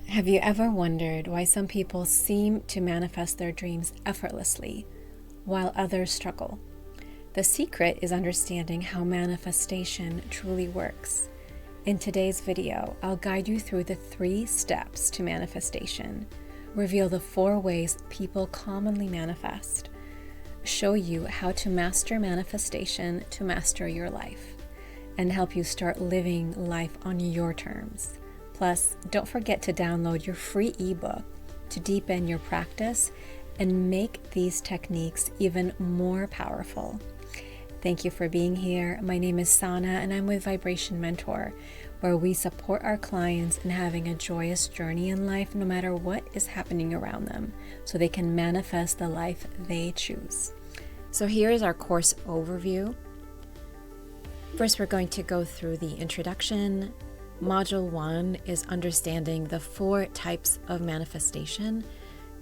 Have you ever wondered why some people seem to manifest their dreams effortlessly, while others struggle? The secret is understanding how manifestation truly works. In today's video, I'll guide you through the 3 steps to manifestation, reveal the 4 ways people commonly manifest, show you how to master manifestation to master your life, and help you start living life on your terms. Plus, don't forget to download your free ebook to deepen your practice and make these techniques even more powerful. Thank you for being here. My name is Sana and I'm with Vibration Mentor, where we support our clients in having a joyous journey in life no matter what is happening around them, so they can manifest the life they choose. So here is our course overview. First, we're going to go through the introduction. Module 1 is understanding the 4 types of manifestation.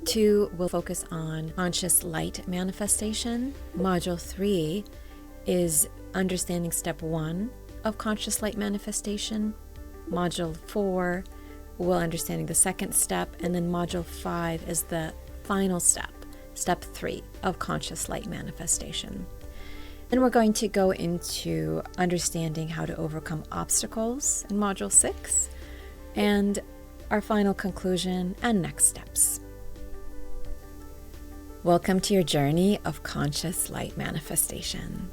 2 will focus on conscious light manifestation. Module 3 is understanding step 1 of conscious light manifestation. Module 4 will understanding the 2nd step, and then module 5 is the final step, step 3 of conscious light manifestation. Then we're going to go into understanding how to overcome obstacles in Module 6, and our final conclusion and next steps. Welcome to your journey of conscious light manifestation.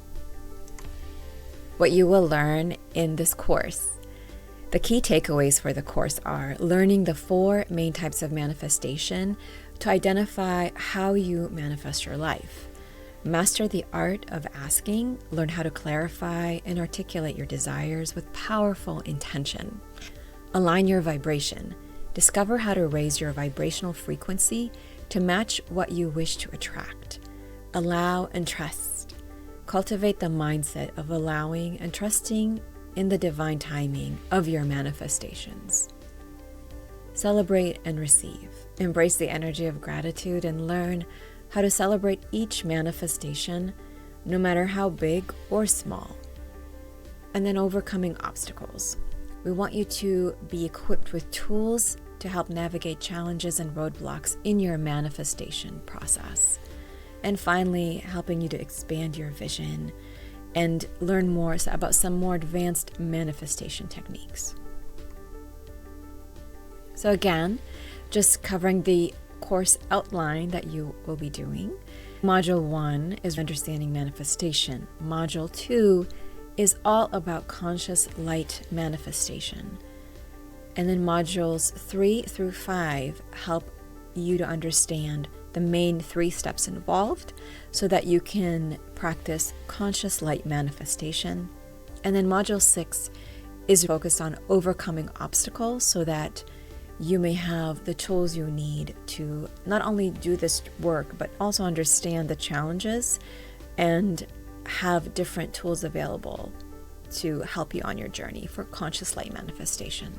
What you will learn in this course. The key takeaways for the course are learning the 4 main types of manifestation to identify how you manifest your life. Master the art of asking, learn how to clarify and articulate your desires with powerful intention. Align your vibration. Discover how to raise your vibrational frequency to match what you wish to attract. Allow and trust. Cultivate the mindset of allowing and trusting in the divine timing of your manifestations. Celebrate and receive. Embrace the energy of gratitude and learn how to celebrate each manifestation, no matter how big or small. And then overcoming obstacles. We want you to be equipped with tools to help navigate challenges and roadblocks in your manifestation process. And finally, helping you to expand your vision and learn more about some more advanced manifestation techniques. So again, just covering the course outline that you will be doing. Module 1 is understanding manifestation. Module 2 is all about conscious light manifestation. And then modules 3 through 5 help you to understand the main 3 steps involved so that you can practice conscious light manifestation. And then module 6 is focused on overcoming obstacles so that you may have the tools you need to not only do this work, but also understand the challenges and have different tools available to help you on your journey for conscious light manifestation.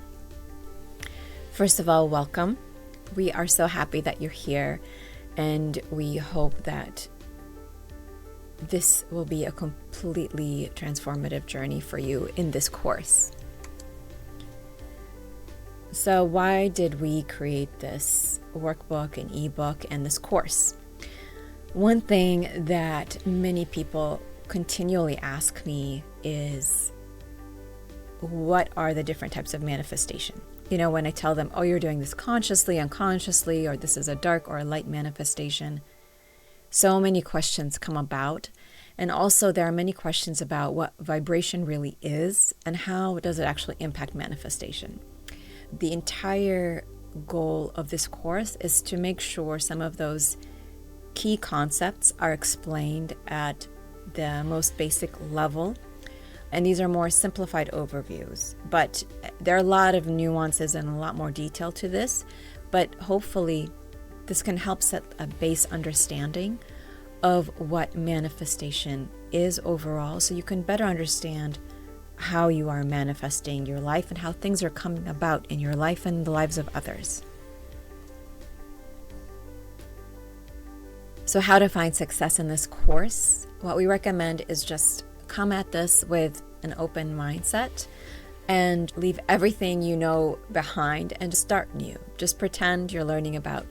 First of all, welcome. We are so happy that you're here, and we hope that this will be a completely transformative journey for you in this course. So why did we create this workbook and ebook and this course? One thing that many people continually ask me is, what are the different types of manifestation? You know, when I tell them, oh, you're doing this consciously, unconsciously, or this is a dark or a light manifestation, so many questions come about. And also there are many questions about what vibration really is and how does it actually impact manifestation. The entire goal of this course is to make sure some of those key concepts are explained at the most basic level. And these are more simplified overviews, but there are a lot of nuances and a lot more detail to this. But hopefully this can help set a base understanding of what manifestation is overall, so you can better understand how you are manifesting your life and how things are coming about in your life and the lives of others. So how to find success in this course? What we recommend is just come at this with an open mindset and leave everything you know behind and start new. Just pretend you're learning about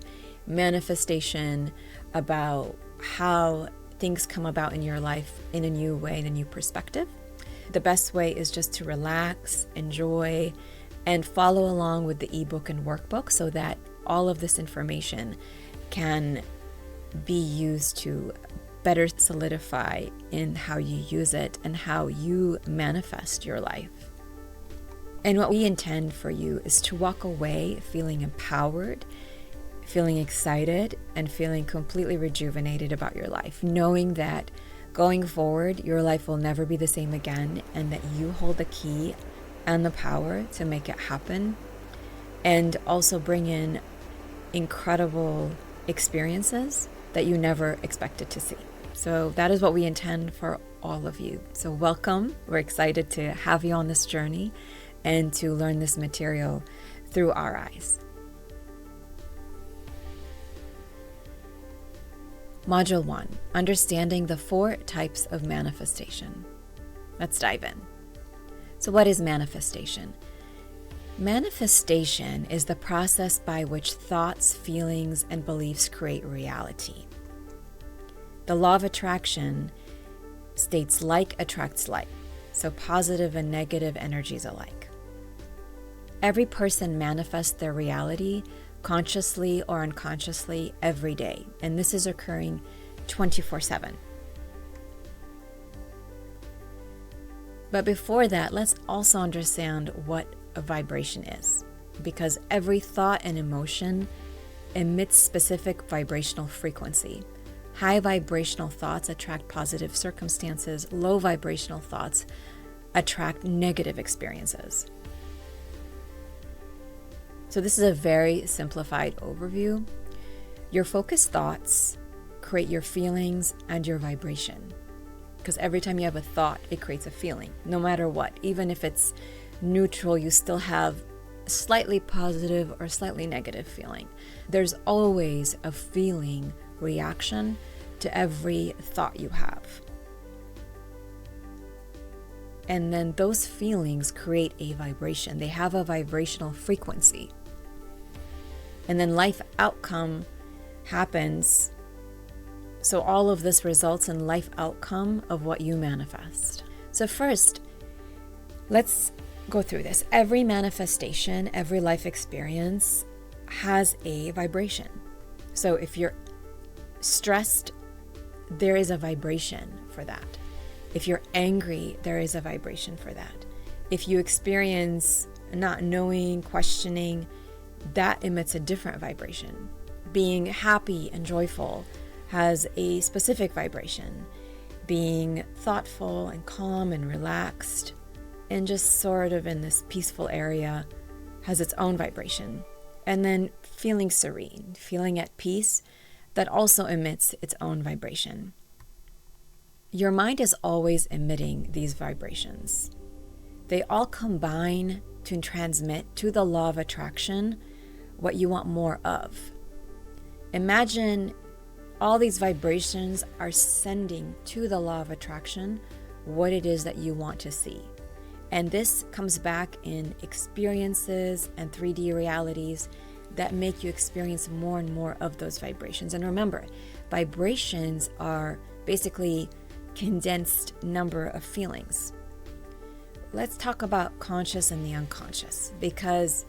manifestation, about how things come about in your life in a new way, in a new perspective. The best way is just to relax, enjoy, and follow along with the ebook and workbook so that all of this information can be used to better solidify in how you use it and how you manifest your life. And what we intend for you is to walk away feeling empowered, feeling excited, and feeling completely rejuvenated about your life, knowing that going forward, your life will never be the same again, and that you hold the key and the power to make it happen, and also bring in incredible experiences that you never expected to see. So that is what we intend for all of you. So welcome. We're excited to have you on this journey and to learn this material through our eyes. Module 1, understanding the 4 types of manifestation. Let's dive in. So what is manifestation? Manifestation is the process by which thoughts, feelings, and beliefs create reality. The law of attraction states like attracts like, so positive and negative energies alike. Every person manifests their reality consciously or unconsciously every day, and this is occurring 24/7. But before that, let's also understand what a vibration is, because every thought and emotion emits specific vibrational frequency. High vibrational thoughts attract positive circumstances. Low vibrational thoughts attract negative experiences. So this is a very simplified overview. Your focused thoughts create your feelings and your vibration. Because every time you have a thought, it creates a feeling, no matter what. Even if it's neutral, you still have a slightly positive or slightly negative feeling. There's always a feeling reaction to every thought you have. And then those feelings create a vibration. They have a vibrational frequency. And then life outcome happens. So all of this results in life outcome of what you manifest. So first, let's go through this. Every manifestation, every life experience has a vibration. So if you're stressed, there is a vibration for that. If you're angry, there is a vibration for that. If you experience not knowing, questioning, that emits a different vibration. Being happy and joyful has a specific vibration. Being thoughtful and calm and relaxed and just sort of in this peaceful area has its own vibration. And then feeling serene, feeling at peace, that also emits its own vibration. Your mind is always emitting these vibrations. They all combine to transmit to the law of attraction what you want more of. Imagine all these vibrations are sending to the law of attraction what it is that you want to see. And this comes back in experiences and 3D realities that make you experience more and more of those vibrations. And remember, vibrations are basically condensed number of feelings. Let's talk about conscious and the unconscious, because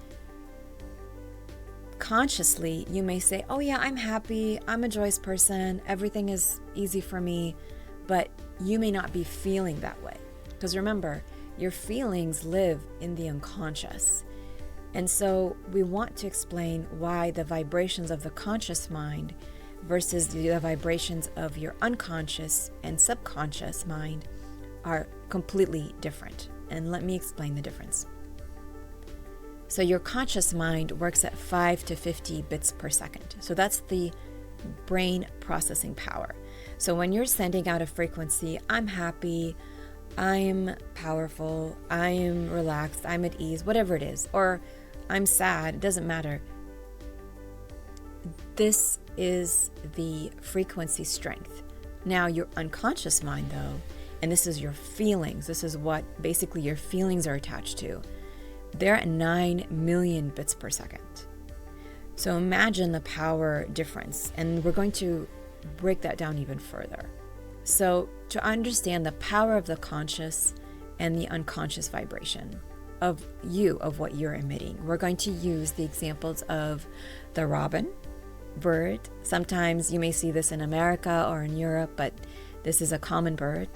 consciously you may say, oh yeah, I'm happy, I'm a joyous person, everything is easy for me, but you may not be feeling that way. Because remember, your feelings live in the unconscious. And so we want to explain why the vibrations of the conscious mind versus the vibrations of your unconscious and subconscious mind are completely different. And let me explain the difference. So your conscious mind works at 5 to 50 bits per second. So that's the brain processing power. So when you're sending out a frequency, I'm happy, I'm powerful, I'm relaxed, I'm at ease, whatever it is, or I'm sad, it doesn't matter. This is the frequency strength. Now your unconscious mind though and this is your feelings, this is what basically your feelings are attached to, they're at 9 million bits per second. So imagine the power difference, and we're going to break that down even further. So to understand the power of the conscious and the unconscious vibration of what you're emitting, we're going to use the examples of the robin bird. Sometimes you may see this in America or in Europe, but this is a common bird.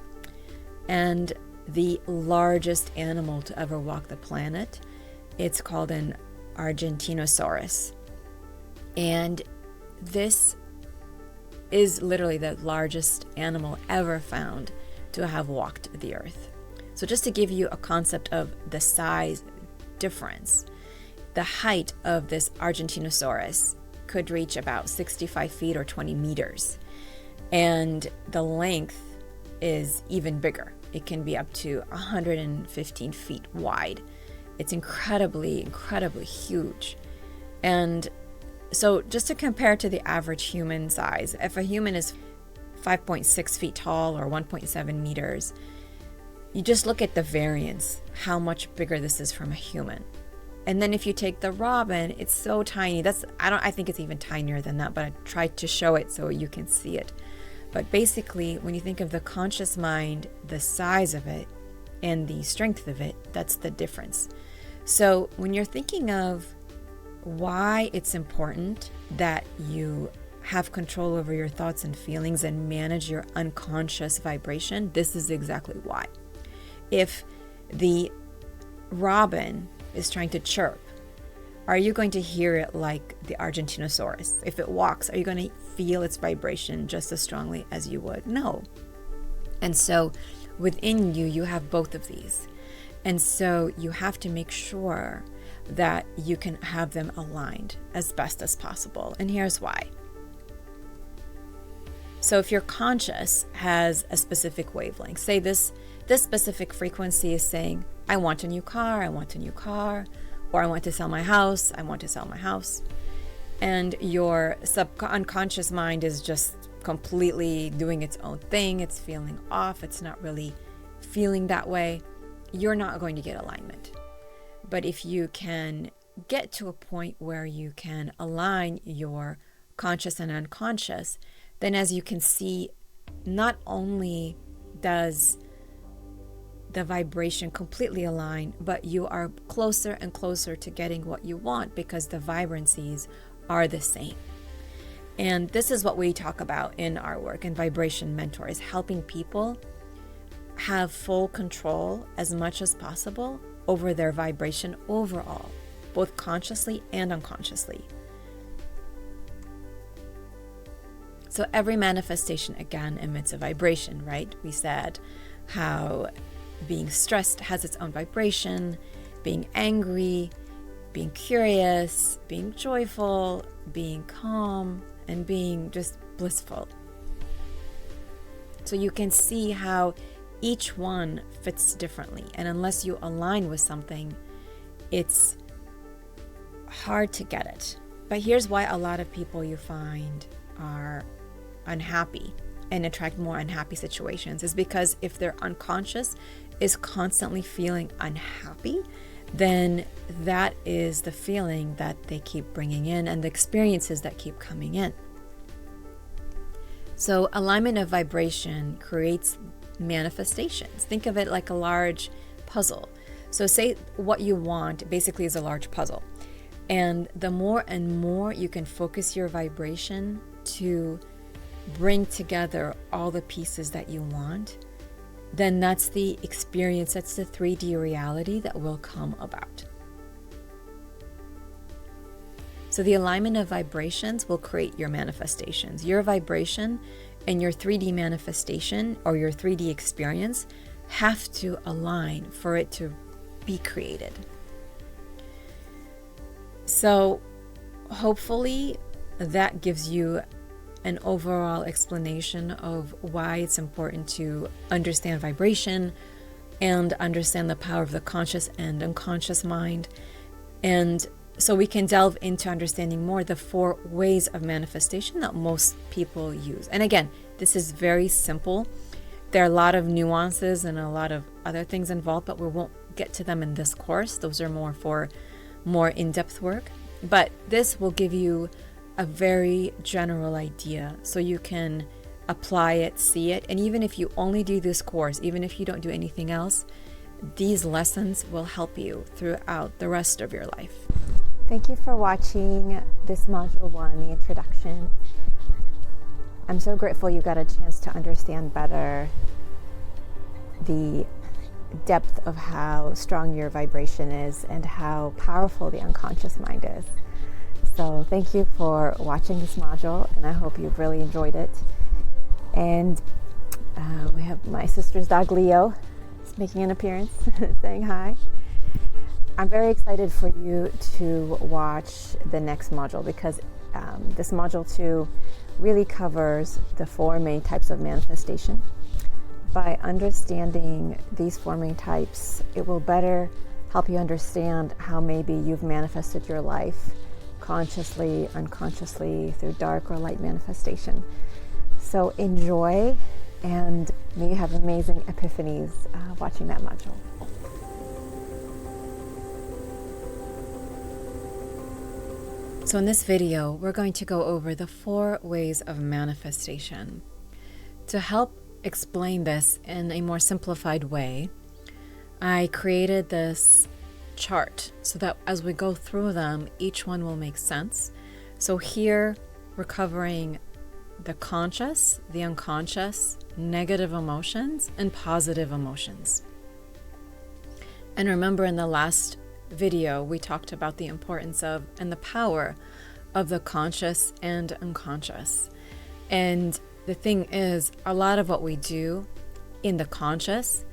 And the largest animal to ever walk the planet, it's called an Argentinosaurus. And this is literally the largest animal ever found to have walked the earth. So just to give you a concept of the size difference, the height of this Argentinosaurus could reach about 65 feet or 20 meters. And the length is even bigger. It can be up to 115 feet wide. It's incredibly, incredibly huge. And so just to compare to the average human size, if a human is 5.6 feet tall or 1.7 meters, you just look at the variance, how much bigger this is from a human. And then if you take the robin, it's so tiny. I think it's even tinier than that, but I tried to show it so you can see it. But basically, when you think of the conscious mind, the size of it and the strength of it, that's the difference. So when you're thinking of why it's important that you have control over your thoughts and feelings and manage your unconscious vibration, this is exactly why. If the robin is trying to chirp, are you going to hear it like the Argentinosaurus? If it walks, are you going to feel its vibration just as strongly as you would? No. And so within you, you have both of these. And so you have to make sure that you can have them aligned as best as possible. And here's why. So if your conscious has a specific wavelength, say this specific frequency is saying, I want a new car, I want a new car, or I want to sell my house, I want to sell my house. And your unconscious mind is just completely doing its own thing. It's feeling off. It's not really feeling that way. You're not going to get alignment. But if you can get to a point where you can align your conscious and unconscious, then as you can see, not only does the vibration completely align, but you are closer and closer to getting what you want because the vibrancies are the same. And this is what we talk about in our work in Vibration Mentors, helping people have full control as much as possible over their vibration overall, both consciously and unconsciously. So every manifestation, again, emits a vibration, right? We said how being stressed has its own vibration, being angry, being curious, being joyful, being calm, and being just blissful. So you can see how each one fits differently. And unless you align with something, it's hard to get it. But here's why a lot of people you find are unhappy and attract more unhappy situations is because if their unconscious is constantly feeling unhappy, then that is the feeling that they keep bringing in and the experiences that keep coming in. So alignment of vibration creates manifestations. Think of it like a large puzzle. So say what you want basically is a large puzzle. And the more and more you can focus your vibration to bring together all the pieces that you want, then that's the experience, that's the 3D reality that will come about. So the alignment of vibrations will create your manifestations. Your vibration and your 3D manifestation or your 3D experience have to align for it to be created. So hopefully that gives you an overall explanation of why it's important to understand vibration and understand the power of the conscious and unconscious mind. And so we can delve into understanding more the 4 ways of manifestation that most people use. And again, this is very simple. There are a lot of nuances and a lot of other things involved, but we won't get to them in this course. Those are more for more in-depth work. But this will give you a very general idea so you can apply it, see it. And even if you only do this course, even if you don't do anything else, these lessons will help you throughout the rest of your life. Thank you for watching this Module 1, the introduction. I'm so grateful you got a chance to understand better the depth of how strong your vibration is and how powerful the unconscious mind is. So thank you for watching this module, and I hope you've really enjoyed it. And we have my sister's dog Leo is making an appearance, saying hi. I'm very excited for you to watch the next module because this module 2 really covers the 4 main types of manifestation. By understanding these 4 main types, it will better help you understand how maybe you've manifested your life consciously, unconsciously, through dark or light manifestation. So enjoy, and may you have amazing epiphanies watching that module. So in this video, we're going to go over the 4 ways of manifestation. To help explain this in a more simplified way, I created this chart so that as we go through them, each one will make sense. So here we're covering the conscious, the unconscious, negative emotions, and positive emotions. And remember, in the last video, we talked about the importance of and the power of the conscious and unconscious. And the thing is, a lot of what we do in the conscious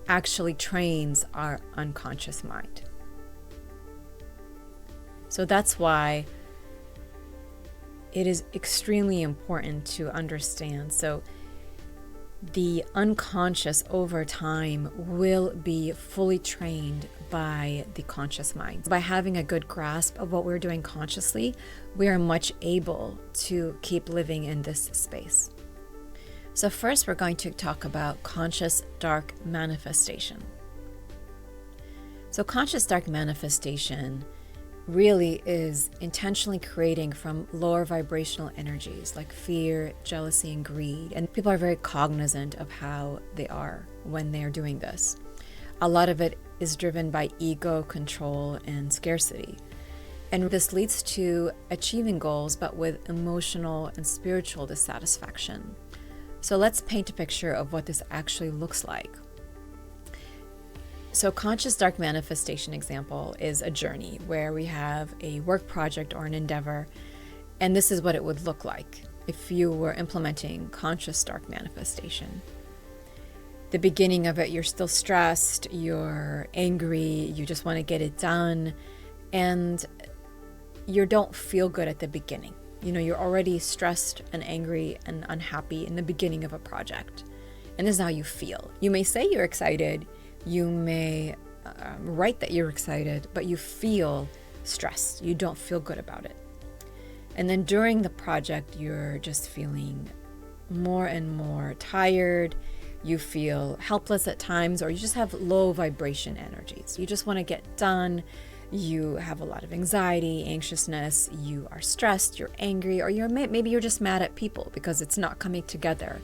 actually trains our unconscious mind. So that's why it is extremely important to understand. So the unconscious over time will be fully trained by the conscious mind. By having a good grasp of what we're doing consciously, we are much able to keep living in this space. So first, we're going to talk about conscious dark manifestation. So conscious dark manifestation really is intentionally creating from lower vibrational energies like fear, jealousy, and greed. And people are very cognizant of how they are when they're doing this. A lot of it is driven by ego, control, and scarcity. And this leads to achieving goals, but with emotional and spiritual dissatisfaction. So let's paint a picture of what this actually looks like. So conscious dark manifestation example is a journey where we have a work project or an endeavor, and this is what it would look like if you were implementing conscious dark manifestation. The beginning of it, you're still stressed, you're angry, you just want to get it done, and you don't feel good at the beginning. You know, you're already stressed and angry and unhappy in the beginning of a project, and this is how you feel. You may say you're excited, you may write that you're excited, but you feel stressed. You don't feel good about it. And then during the project, you're just feeling more and more tired. You feel helpless at times, or you just have low vibration energies. You just want to get done. You have a lot of anxiety, anxiousness. You are stressed, you're angry, or maybe you're just mad at people because it's not coming together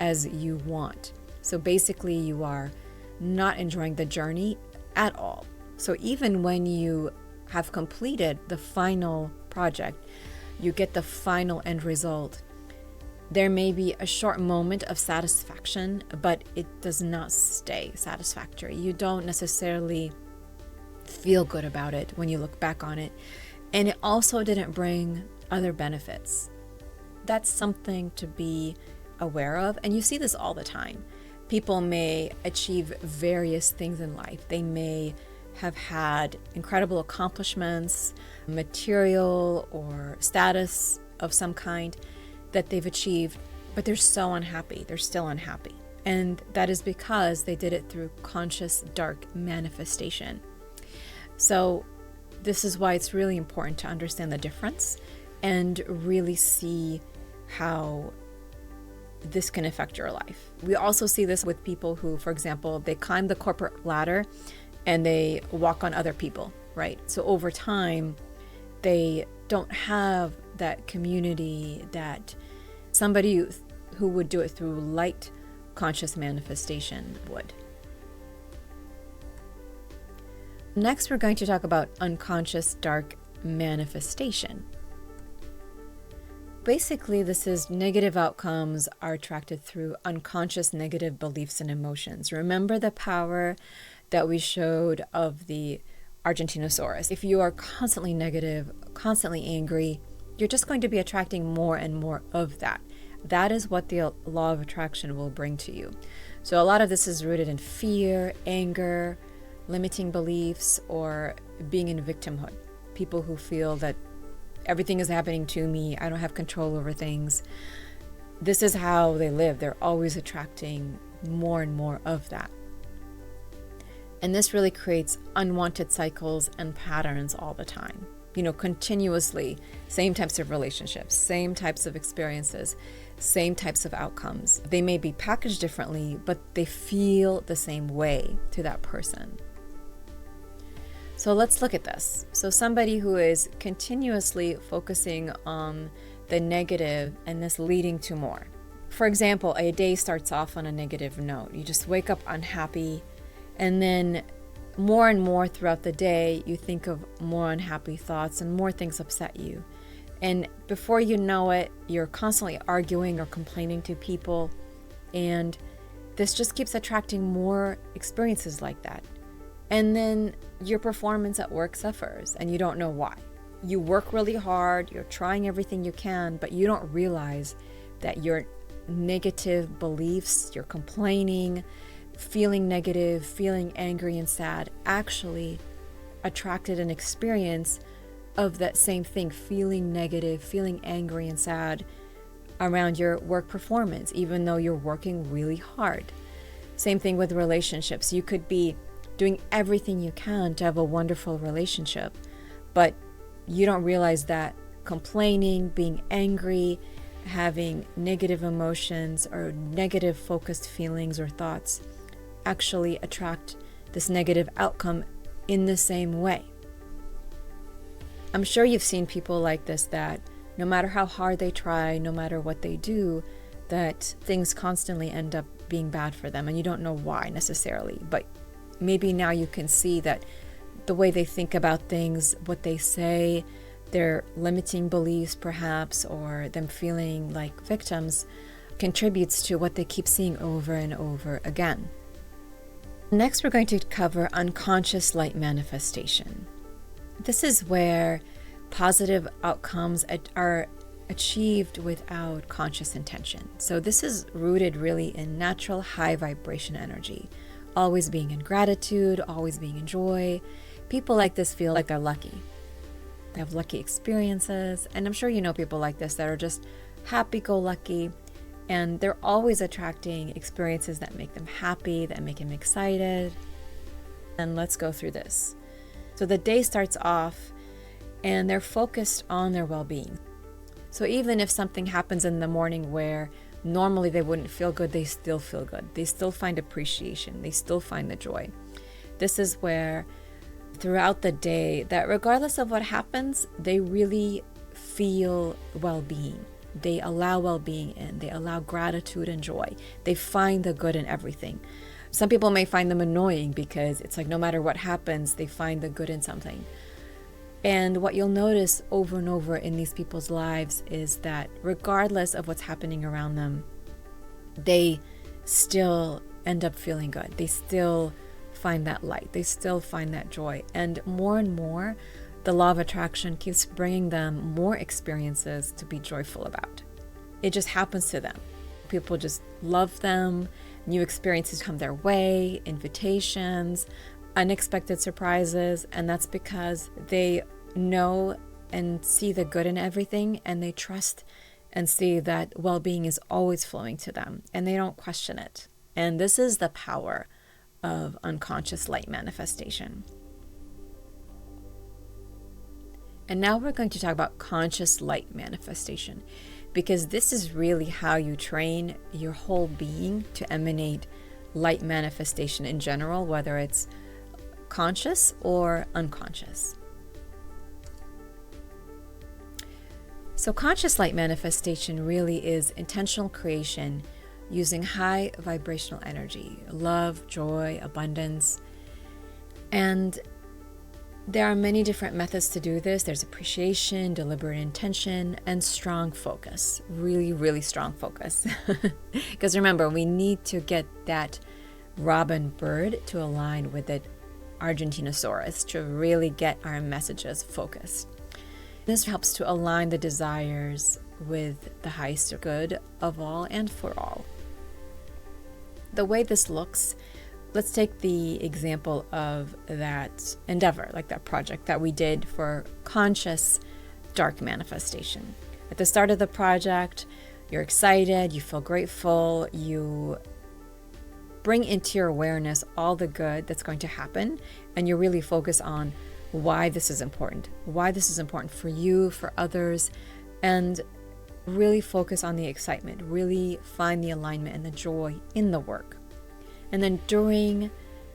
as you want. So basically, you are not enjoying the journey at all. So even when you have completed the final project, you get the final end result, there may be a short moment of satisfaction, but it does not stay satisfactory. You don't necessarily feel good about it when you look back on it. And it also didn't bring other benefits. That's something to be aware of. And you see this all the time. People may achieve various things in life. They may have had incredible accomplishments, material or status of some kind that they've achieved, but they're so unhappy. They're still unhappy. And that is because they did it through conscious dark manifestation. So this is why it's really important to understand the difference and really see how this can affect your life. We also see this with people who, for example, they climb the corporate ladder and they walk on other people, right? So over time, they don't have that community, that somebody who would do it through light conscious manifestation would. Next, we're going to talk about unconscious dark manifestation. Basically, this is negative outcomes are attracted through unconscious negative beliefs and emotions. Remember the power that we showed of the Argentinosaurus. If you are constantly negative, constantly angry, you're just going to be attracting more and more of that. That is what the law of attraction will bring to you. So a lot of this is rooted in fear, anger, limiting beliefs, or being in victimhood. People who feel that everything is happening to me, I don't have control over things. This is how they live. They're always attracting more and more of that. And this really creates unwanted cycles and patterns all the time. Continuously, same types of relationships, same types of experiences, same types of outcomes. They may be packaged differently, but they feel the same way to that person. So let's look at this. So somebody who is continuously focusing on the negative and this leading to more. For example, a day starts off on a negative note. You just wake up unhappy, and then more and more throughout the day, you think of more unhappy thoughts and more things upset you. And before you know it, you're constantly arguing or complaining to people. And this just keeps attracting more experiences like that. And then your performance at work suffers and you don't know why. You work really hard, you're trying everything you can, but you don't realize that your negative beliefs, you're complaining, feeling negative, feeling angry and sad, actually attracted an experience of that same thing, feeling negative, feeling angry and sad around your work performance, even though you're working really hard. Same thing with relationships. You could be doing everything you can to have a wonderful relationship, but you don't realize that complaining, being angry, having negative emotions or negative focused feelings or thoughts actually attract this negative outcome in the same way. I'm sure you've seen people like this, that no matter how hard they try, no matter what they do, that things constantly end up being bad for them, and you don't know why necessarily, but maybe now you can see that the way they think about things, what they say, their limiting beliefs perhaps, or them feeling like victims, contributes to what they keep seeing over and over again. Next, we're going to cover unconscious light manifestation. This is where positive outcomes are achieved without conscious intention. So this is rooted really in natural high vibration energy, always being in gratitude, always being in joy. People like this feel like they're lucky. They have lucky experiences, and I'm sure you know people like this that are just happy-go-lucky, and they're always attracting experiences that make them happy, that make them excited. And let's go through this. So the day starts off and they're focused on their well-being. So even if something happens in the morning where normally they wouldn't feel good, they still feel good. They still find appreciation. They still find the joy. This is where throughout the day, that regardless of what happens, they really feel well-being. They allow well-being in. They allow gratitude and joy. They find the good in everything. Some people may find them annoying because it's like no matter what happens, they find the good in something. And what you'll notice over and over in these people's lives is that regardless of what's happening around them, they still end up feeling good. They still find that light. They still find that joy. And more, the law of attraction keeps bringing them more experiences to be joyful about. It just happens to them. People just love them. New experiences come their way, invitations, unexpected surprises, and that's because they know and see the good in everything, and they trust and see that well-being is always flowing to them, and they don't question it. And this is the power of unconscious light manifestation. And now we're going to talk about conscious light manifestation. because this is really how you train your whole being to emanate light manifestation in general, whether it's conscious or unconscious. So conscious light manifestation really is intentional creation using high vibrational energy, love, joy, abundance. And there are many different methods to do this. There's appreciation, deliberate intention, and strong focus. Really, really strong focus. Because remember, we need to get that robin bird to align with the Argentinosaurus to really get our messages focused. This helps to align the desires with the highest good of all and for all. The way this looks, let's take the example of that endeavor, like that project that we did for conscious dark manifestation. At the start of the project, you're excited, you feel grateful, you bring into your awareness all the good that's going to happen, and you really focus on why this is important for you, for others, and really focus on the excitement, really find the alignment and the joy in the work. And then during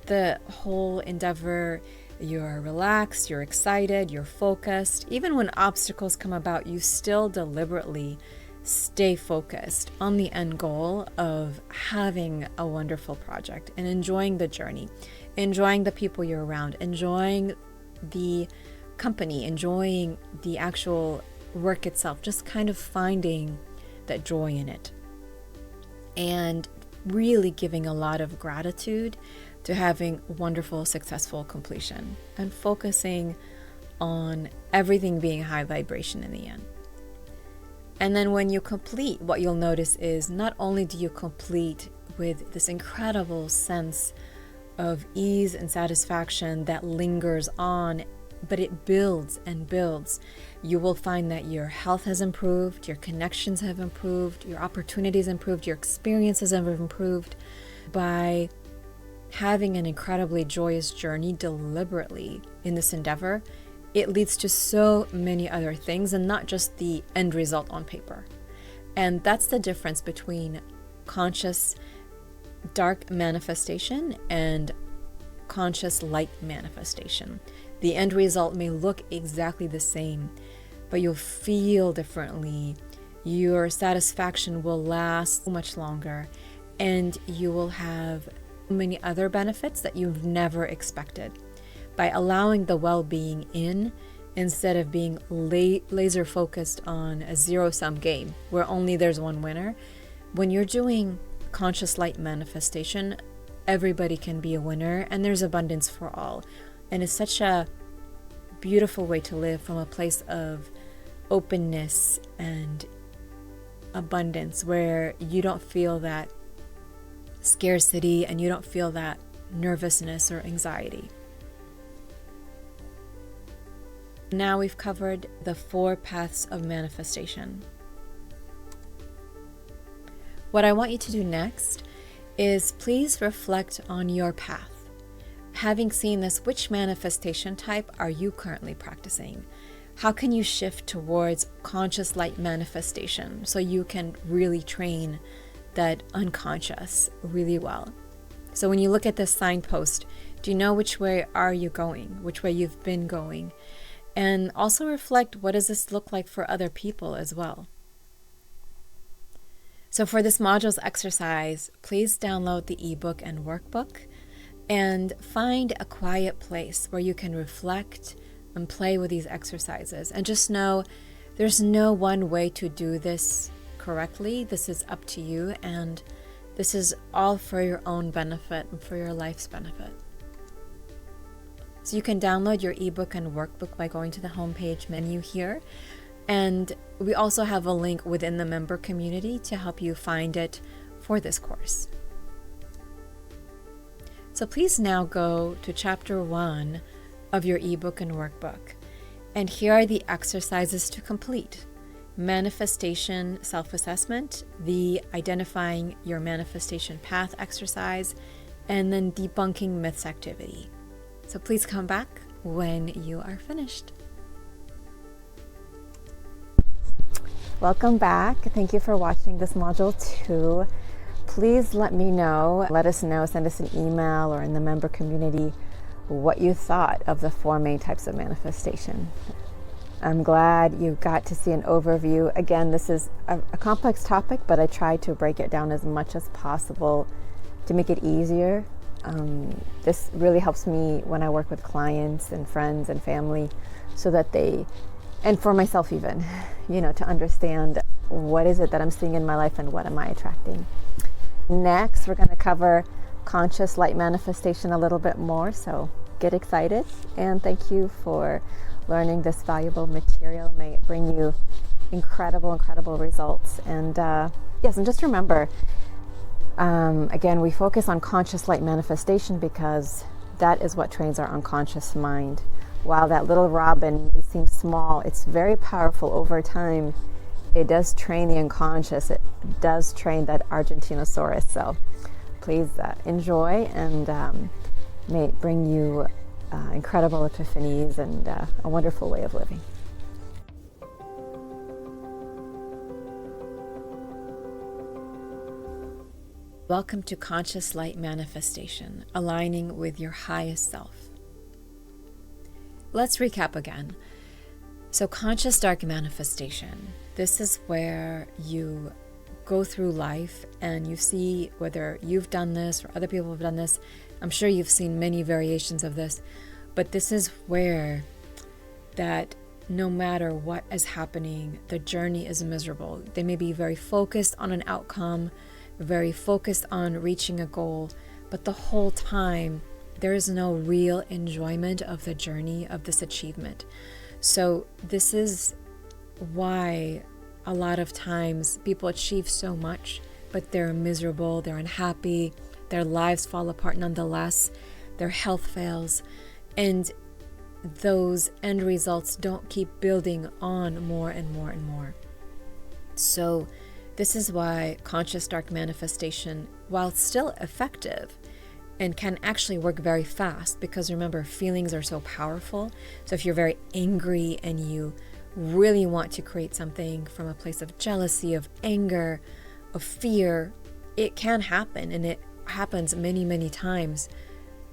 the whole endeavor, you're relaxed, you're excited, you're focused. Even when obstacles come about, you still deliberately stay focused on the end goal of having a wonderful project and enjoying the journey, enjoying the people you're around, enjoying the company, enjoying the actual work itself, just kind of finding that joy in it. And really giving a lot of gratitude to having wonderful, successful completion and focusing on everything being high vibration in the end. And then when you complete, what you'll notice is not only do you complete with this incredible sense of ease and satisfaction that lingers on, but it builds and builds. You will find that your health has improved, your connections have improved, your opportunities improved, your experiences have improved by having an incredibly joyous journey deliberately in this endeavor. It leads to so many other things and not just the end result on paper. And that's the difference between conscious dark manifestation and conscious light manifestation. The end result may look exactly the same, but you'll feel differently. Your satisfaction will last so much longer, and you will have many other benefits that you've never expected. By allowing the well-being in, instead of being laser focused on a zero-sum game where only there's one winner, when you're doing conscious light manifestation, everybody can be a winner and there's abundance for all. And it's such a beautiful way to live from a place of openness and abundance where you don't feel that scarcity and you don't feel that nervousness or anxiety. Now we've covered the 4 paths of manifestation. What I want you to do next is please reflect on your path. Having seen this, which manifestation type are you currently practicing? How can you shift towards conscious light manifestation so you can really train that unconscious really well? So when you look at this signpost, do you know which way are you going, which way you've been going? And also reflect, what does this look like for other people as well? So for this module's exercise, please download the ebook and workbook and find a quiet place where you can reflect and play with these exercises. And just know there's no one way to do this correctly. This is up to you, and this is all for your own benefit and for your life's benefit. So you can download your ebook and workbook by going to the homepage menu here. And we also have a link within the member community to help you find it for this course. So please now go to chapter 1 of your ebook and workbook. And here are the exercises to complete. Manifestation self-assessment, the identifying your manifestation path exercise, and then debunking myths activity. So please come back when you are finished. Welcome back. Thank you for watching this module 2. Please let us know, send us an email or in the member community what you thought of the 4 main types of manifestation. I'm glad you got to see an overview. Again, this is a complex topic, but I tried to break it down as much as possible to make it easier. This really helps me when I work with clients and friends and family, so that and for myself even, to understand what is it that I'm seeing in my life and what am I attracting. Next, we're going to cover conscious light manifestation a little bit more, so get excited, and thank you for learning this valuable material. May it bring you incredible results. And yes, and just remember, again, we focus on conscious light manifestation because that is what trains our unconscious mind. While that little robin may seem small, it's very powerful over time. It does train the unconscious. It does train that Argentinosaurus. So please enjoy, and may it bring you incredible epiphanies and a wonderful way of living. Welcome to Conscious Light Manifestation, aligning with your highest self. Let's recap again. So conscious dark manifestation, this is where you go through life and you see whether you've done this or other people have done this. I'm sure you've seen many variations of this, but this is where that no matter what is happening, the journey is miserable. They may be very focused on an outcome, very focused on reaching a goal, but the whole time there is no real enjoyment of the journey of this achievement. So this is why a lot of times people achieve so much, but they're miserable, they're unhappy, their lives fall apart nonetheless, their health fails, and those end results don't keep building on more and more and more. So this is why conscious dark manifestation, while still effective, and can actually work very fast, because remember, feelings are so powerful. So if you're very angry and you really want to create something from a place of jealousy, of anger, of fear, it can happen, and it happens many times,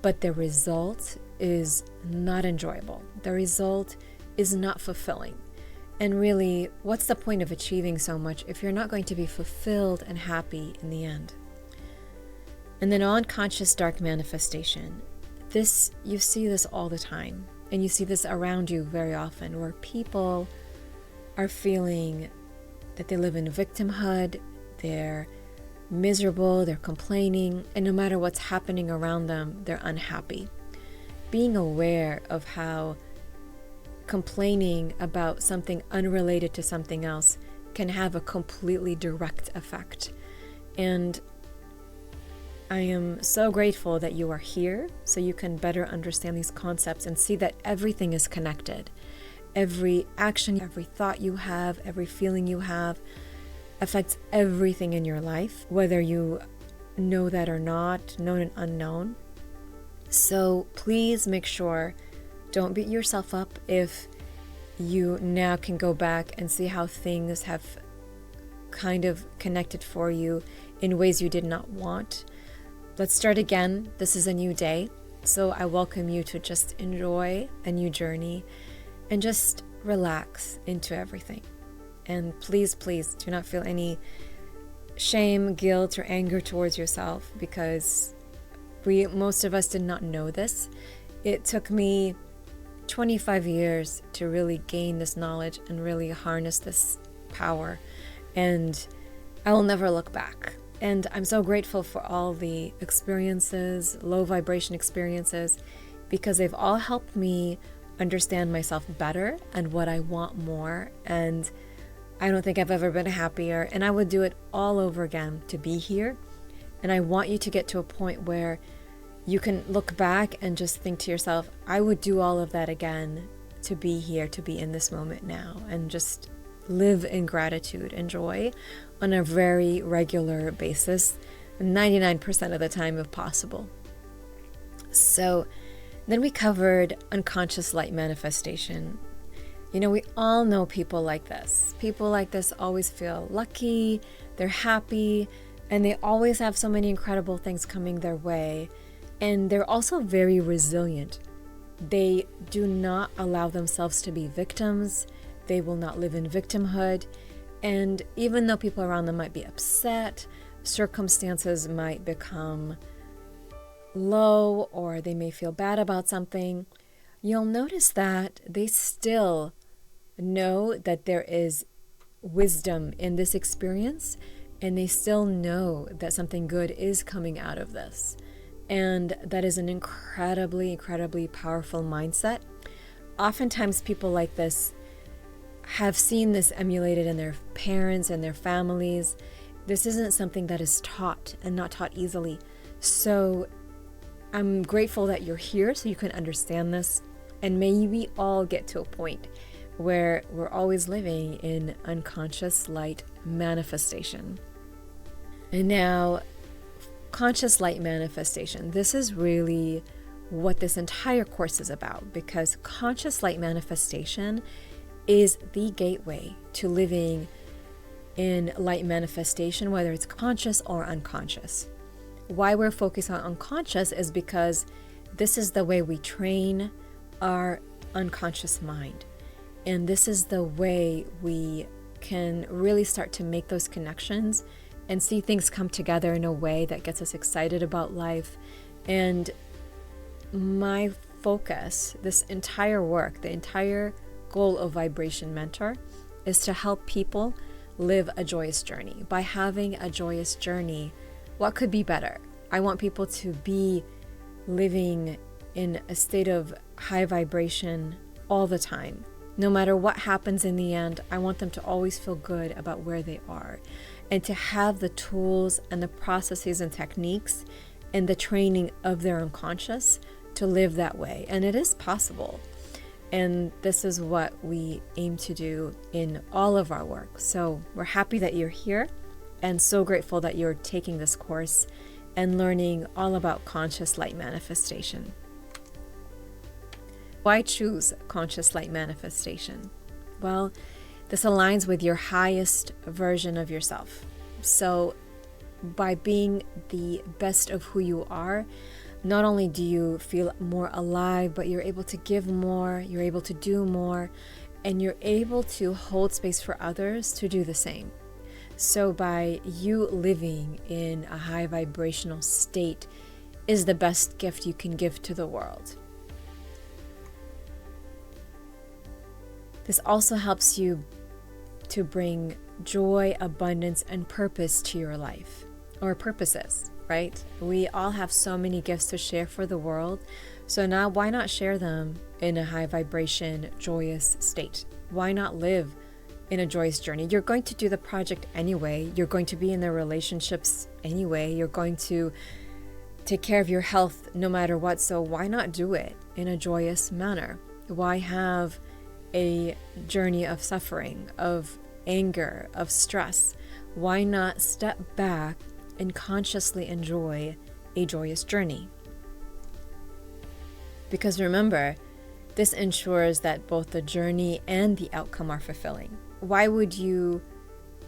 but the result is not enjoyable. The result is not fulfilling. And really, what's the point of achieving so much if you're not going to be fulfilled and happy in the end? And then unconscious dark manifestation. You see this all the time, and you see this around you very often, where people are feeling that they live in victimhood, they're miserable, they're complaining, and no matter what's happening around them, they're unhappy. Being aware of how complaining about something unrelated to something else can have a completely direct effect. And I am so grateful that you are here so you can better understand these concepts and see that everything is connected. Every action, every thought you have, every feeling you have affects everything in your life, whether you know that or not, known and unknown. So please make sure, don't beat yourself up if you now can go back and see how things have kind of connected for you in ways you did not want. Let's start again. This is a new day. So I welcome you to just enjoy a new journey and just relax into everything. And please do not feel any shame, guilt, or anger towards yourself, because most of us did not know this. It took me 25 years to really gain this knowledge and really harness this power. And I will never look back. And I'm so grateful for all the experiences, low vibration experiences, because they've all helped me understand myself better and what I want more. And I don't think I've ever been happier. And I would do it all over again to be here. And I want you to get to a point where you can look back and just think to yourself, I would do all of that again to be here, to be in this moment now, and just live in gratitude and joy on a very regular basis, 99% of the time if possible. So then we covered unconscious light manifestation. We all know people like this. People like this always feel lucky, they're happy, and they always have so many incredible things coming their way. And they're also very resilient. They do not allow themselves to be victims. They will not live in victimhood. And even though people around them might be upset, circumstances might become low, or they may feel bad about something, you'll notice that they still know that there is wisdom in this experience, and they still know that something good is coming out of this. And that is an incredibly, incredibly powerful mindset. Oftentimes people like this have seen this emulated in their parents and their families. This isn't something that is taught, and not taught easily. So I'm grateful that you're here so you can understand this. And may we all get to a point where we're always living in unconscious light manifestation. And now, conscious light manifestation. This is really what this entire course is about, because conscious light manifestation is the gateway to living in light manifestation, whether it's conscious or unconscious. Why we're focused on unconscious is because this is the way we train our unconscious mind. And this is the way we can really start to make those connections and see things come together in a way that gets us excited about life. And my focus, this entire work, the entire goal of Vibration Mentor, is to help people live a joyous journey. By having a joyous journey, what could be better? I want people to be living in a state of high vibration all the time. No matter what happens in the end, I want them to always feel good about where they are, and to have the tools and the processes and techniques and the training of their unconscious to live that way. And it is possible. And this is what we aim to do in all of our work. So we're happy that you're here, and so grateful that you're taking this course and learning all about conscious light manifestation. Why choose conscious light manifestation? Well, this aligns with your highest version of yourself. So by being the best of who you are, not only do you feel more alive, but you're able to give more, you're able to do more, and you're able to hold space for others to do the same. So by you living in a high vibrational state is the best gift you can give to the world. This also helps you to bring joy, abundance, and purpose to your life, or purposes, right? We all have so many gifts to share for the world. So now why not share them in a high vibration, joyous state? Why not live in a joyous journey? You're going to do the project anyway. You're going to be in the relationships anyway. You're going to take care of your health no matter what. So why not do it in a joyous manner? Why have a journey of suffering, of anger, of stress? Why not step back and consciously enjoy a joyous journey? Because remember, this ensures that both the journey and the outcome are fulfilling. Why would you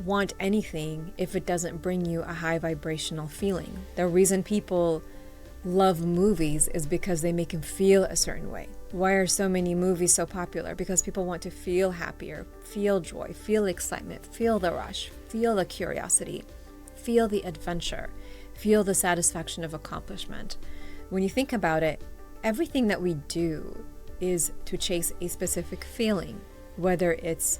want anything if it doesn't bring you a high vibrational feeling? The reason people love movies is because they make them feel a certain way. Why are so many movies so popular? Because people want to feel happier, feel joy, feel excitement, feel the rush, feel the curiosity, feel the adventure, feel the satisfaction of accomplishment. When you think about it, everything that we do is to chase a specific feeling, whether it's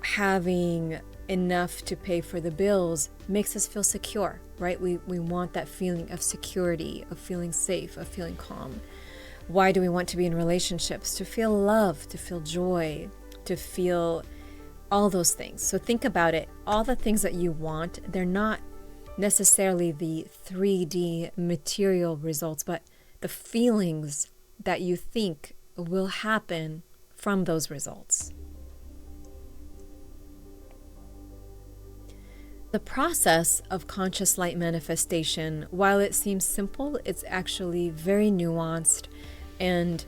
having enough to pay for the bills makes us feel secure, right? We want that feeling of security, of feeling safe, of feeling calm. Why do we want to be in relationships? To feel love, to feel joy, to feel all those things. So think about it. All the things that you want, they're not necessarily the 3D material results, but the feelings that you think will happen from those results. The process of conscious light manifestation, while it seems simple, it's actually very nuanced, and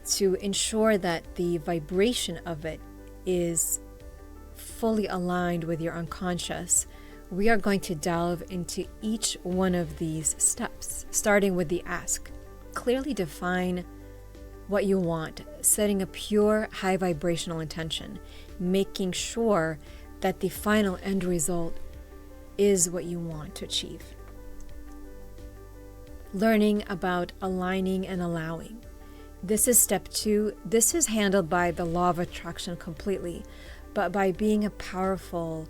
to ensure that the vibration of it is fully aligned with your unconscious, we are going to delve into each one of these steps, starting with the ask. Clearly define what you want, setting a pure, high vibrational intention, making sure that the final end result is what you want to achieve. Learning about aligning and allowing. This is step 2. This is handled by the law of attraction completely, but by being a powerful,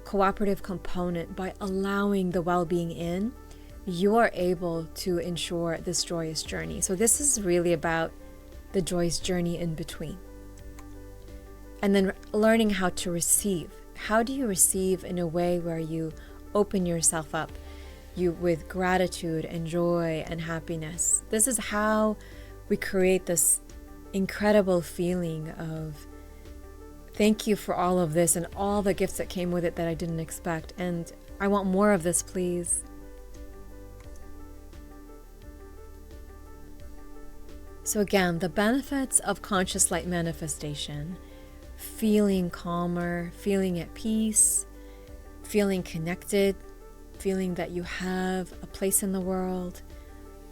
cooperative component, by allowing the well-being in, you are able to ensure this joyous journey. So this is really about the joyous journey in between. And then learning how to receive. How do you receive in a way where you open yourself up with gratitude and joy and happiness? This is how we create this incredible feeling of thank you for all of this and all the gifts that came with it that I didn't expect. And I want more of this, please. So again, the benefits of conscious light manifestation: feeling calmer, feeling at peace, feeling connected, feeling that you have a place in the world,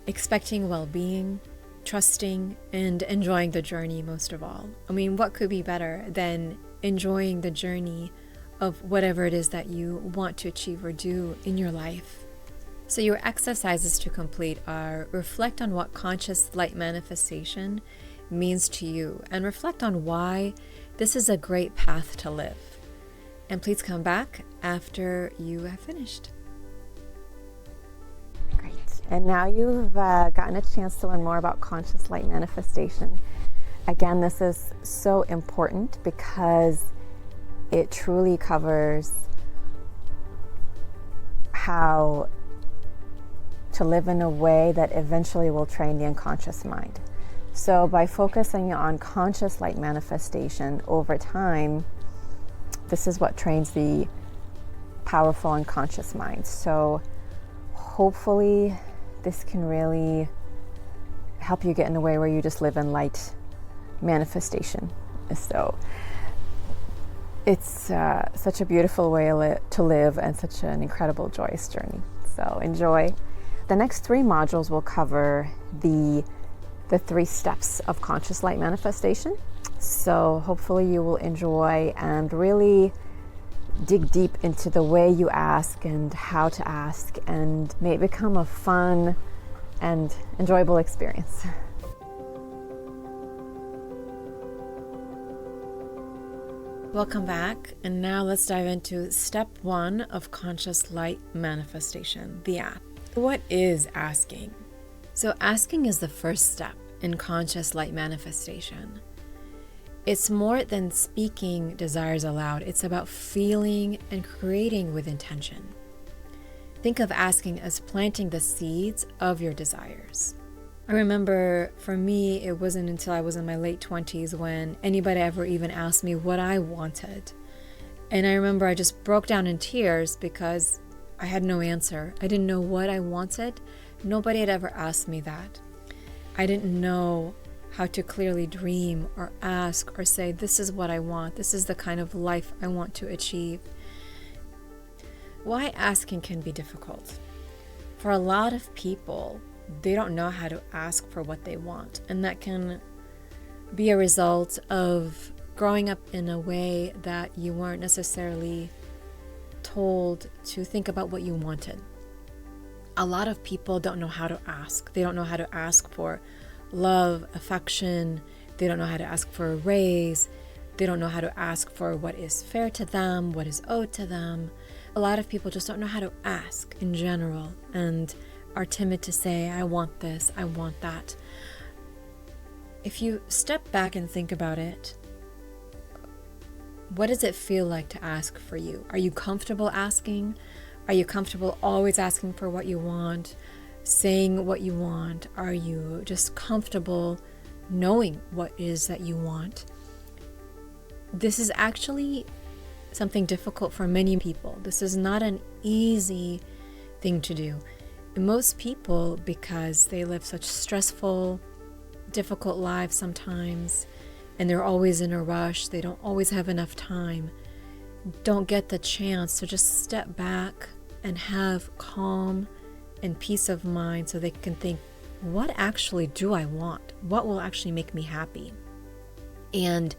expecting well-being, trusting, and enjoying the journey most of all. I mean, what could be better than enjoying the journey of whatever it is that you want to achieve or do in your life? So your exercises to complete are: reflect on what conscious light manifestation means to you and reflect on why this is a great path to live. And please come back after you have finished. Great. And now you've gotten a chance to learn more about conscious light manifestation. Again, this is so important because it truly covers how to live in a way that eventually will train the unconscious mind. So by focusing on conscious light manifestation over time, this is what trains the powerful unconscious mind. So hopefully this can really help you get in a way where you just live in light manifestation. So it's such a beautiful way to live and such an incredible, joyous journey. So enjoy. The next 3 modules will cover the 3 steps of conscious light manifestation. So hopefully you will enjoy and really dig deep into the way you ask and how to ask, and may it become a fun and enjoyable experience. Welcome back, and now let's dive into step 1 of conscious light manifestation, the ask. What is asking? So asking is the first step in conscious light manifestation. It's more than speaking desires aloud. It's about feeling and creating with intention. Think of asking as planting the seeds of your desires. I remember for me, it wasn't until I was in my late 20s when anybody ever even asked me what I wanted. And I remember I just broke down in tears because I had no answer. I didn't know what I wanted. Nobody had ever asked me that. I didn't know how to clearly dream or ask or say, this is what I want. This is the kind of life I want to achieve. Why asking can be difficult? For a lot of people, they don't know how to ask for what they want. And that can be a result of growing up in a way that you weren't necessarily told to think about what you wanted. A lot of people don't know how to ask. They don't know how to ask for love, affection. They don't know how to ask for a raise. They don't know how to ask for what is fair to them, what is owed to them. A lot of people just don't know how to ask in general and are timid to say, I want this, I want that. If you step back and think about it, what does it feel like to ask for you? Are you comfortable asking? Are you comfortable always asking for what you want, saying what you want? Are you just comfortable knowing what it is that you want? This is actually something difficult for many people. This is not an easy thing to do. Most people, because they live such stressful, difficult lives sometimes, and they're always in a rush, they don't always have enough time, don't get the chance to just step back and have calm and peace of mind so they can think, what actually do I want? What will actually make me happy? And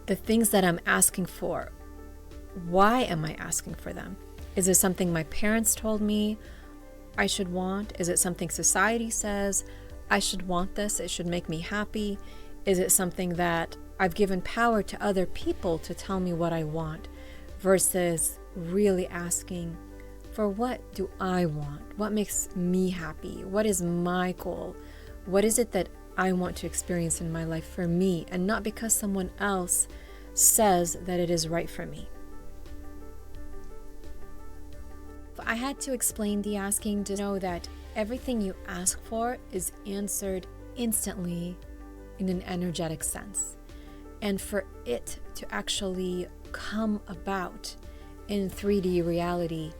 the things that I'm asking for, why am I asking for them? Is it something my parents told me I should want? Is it something society says I should want this? It should make me happy? Is it something that I've given power to other people to tell me what I want versus really asking for what do I want? What makes me happy? What is my goal? What is it that I want to experience in my life for me, and not because someone else says that it is right for me? I had to explain the asking to know that everything you ask for is answered instantly in an energetic sense. And for it to actually come about in 3D reality,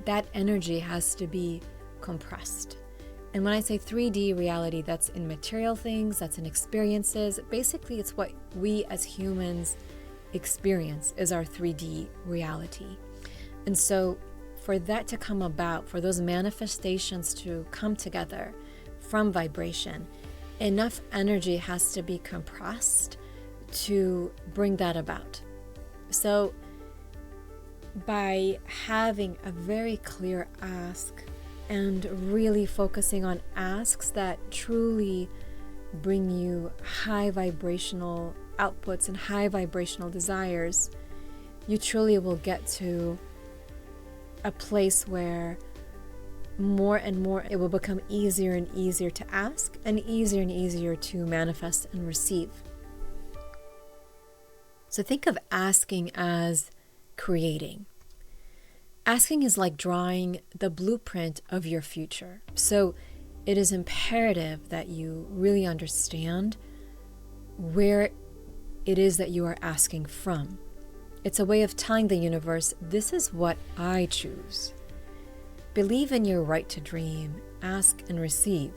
that energy has to be compressed. And when I say 3D reality, that's in material things, that's in experiences. Basically, it's what we as humans experience is our 3D reality. And so for that to come about, for those manifestations to come together from vibration, enough energy has to be compressed to bring that about. So by having a very clear ask and really focusing on asks that truly bring you high vibrational outputs and high vibrational desires, you truly will get to a place where more and more it will become easier and easier to ask and easier to manifest and receive. So think of asking as creating. Asking is like drawing the blueprint of your future. So it is imperative that you really understand where it is that you are asking from. It's a way of telling the universe, this is what I choose. Believe in your right to dream, ask and receive.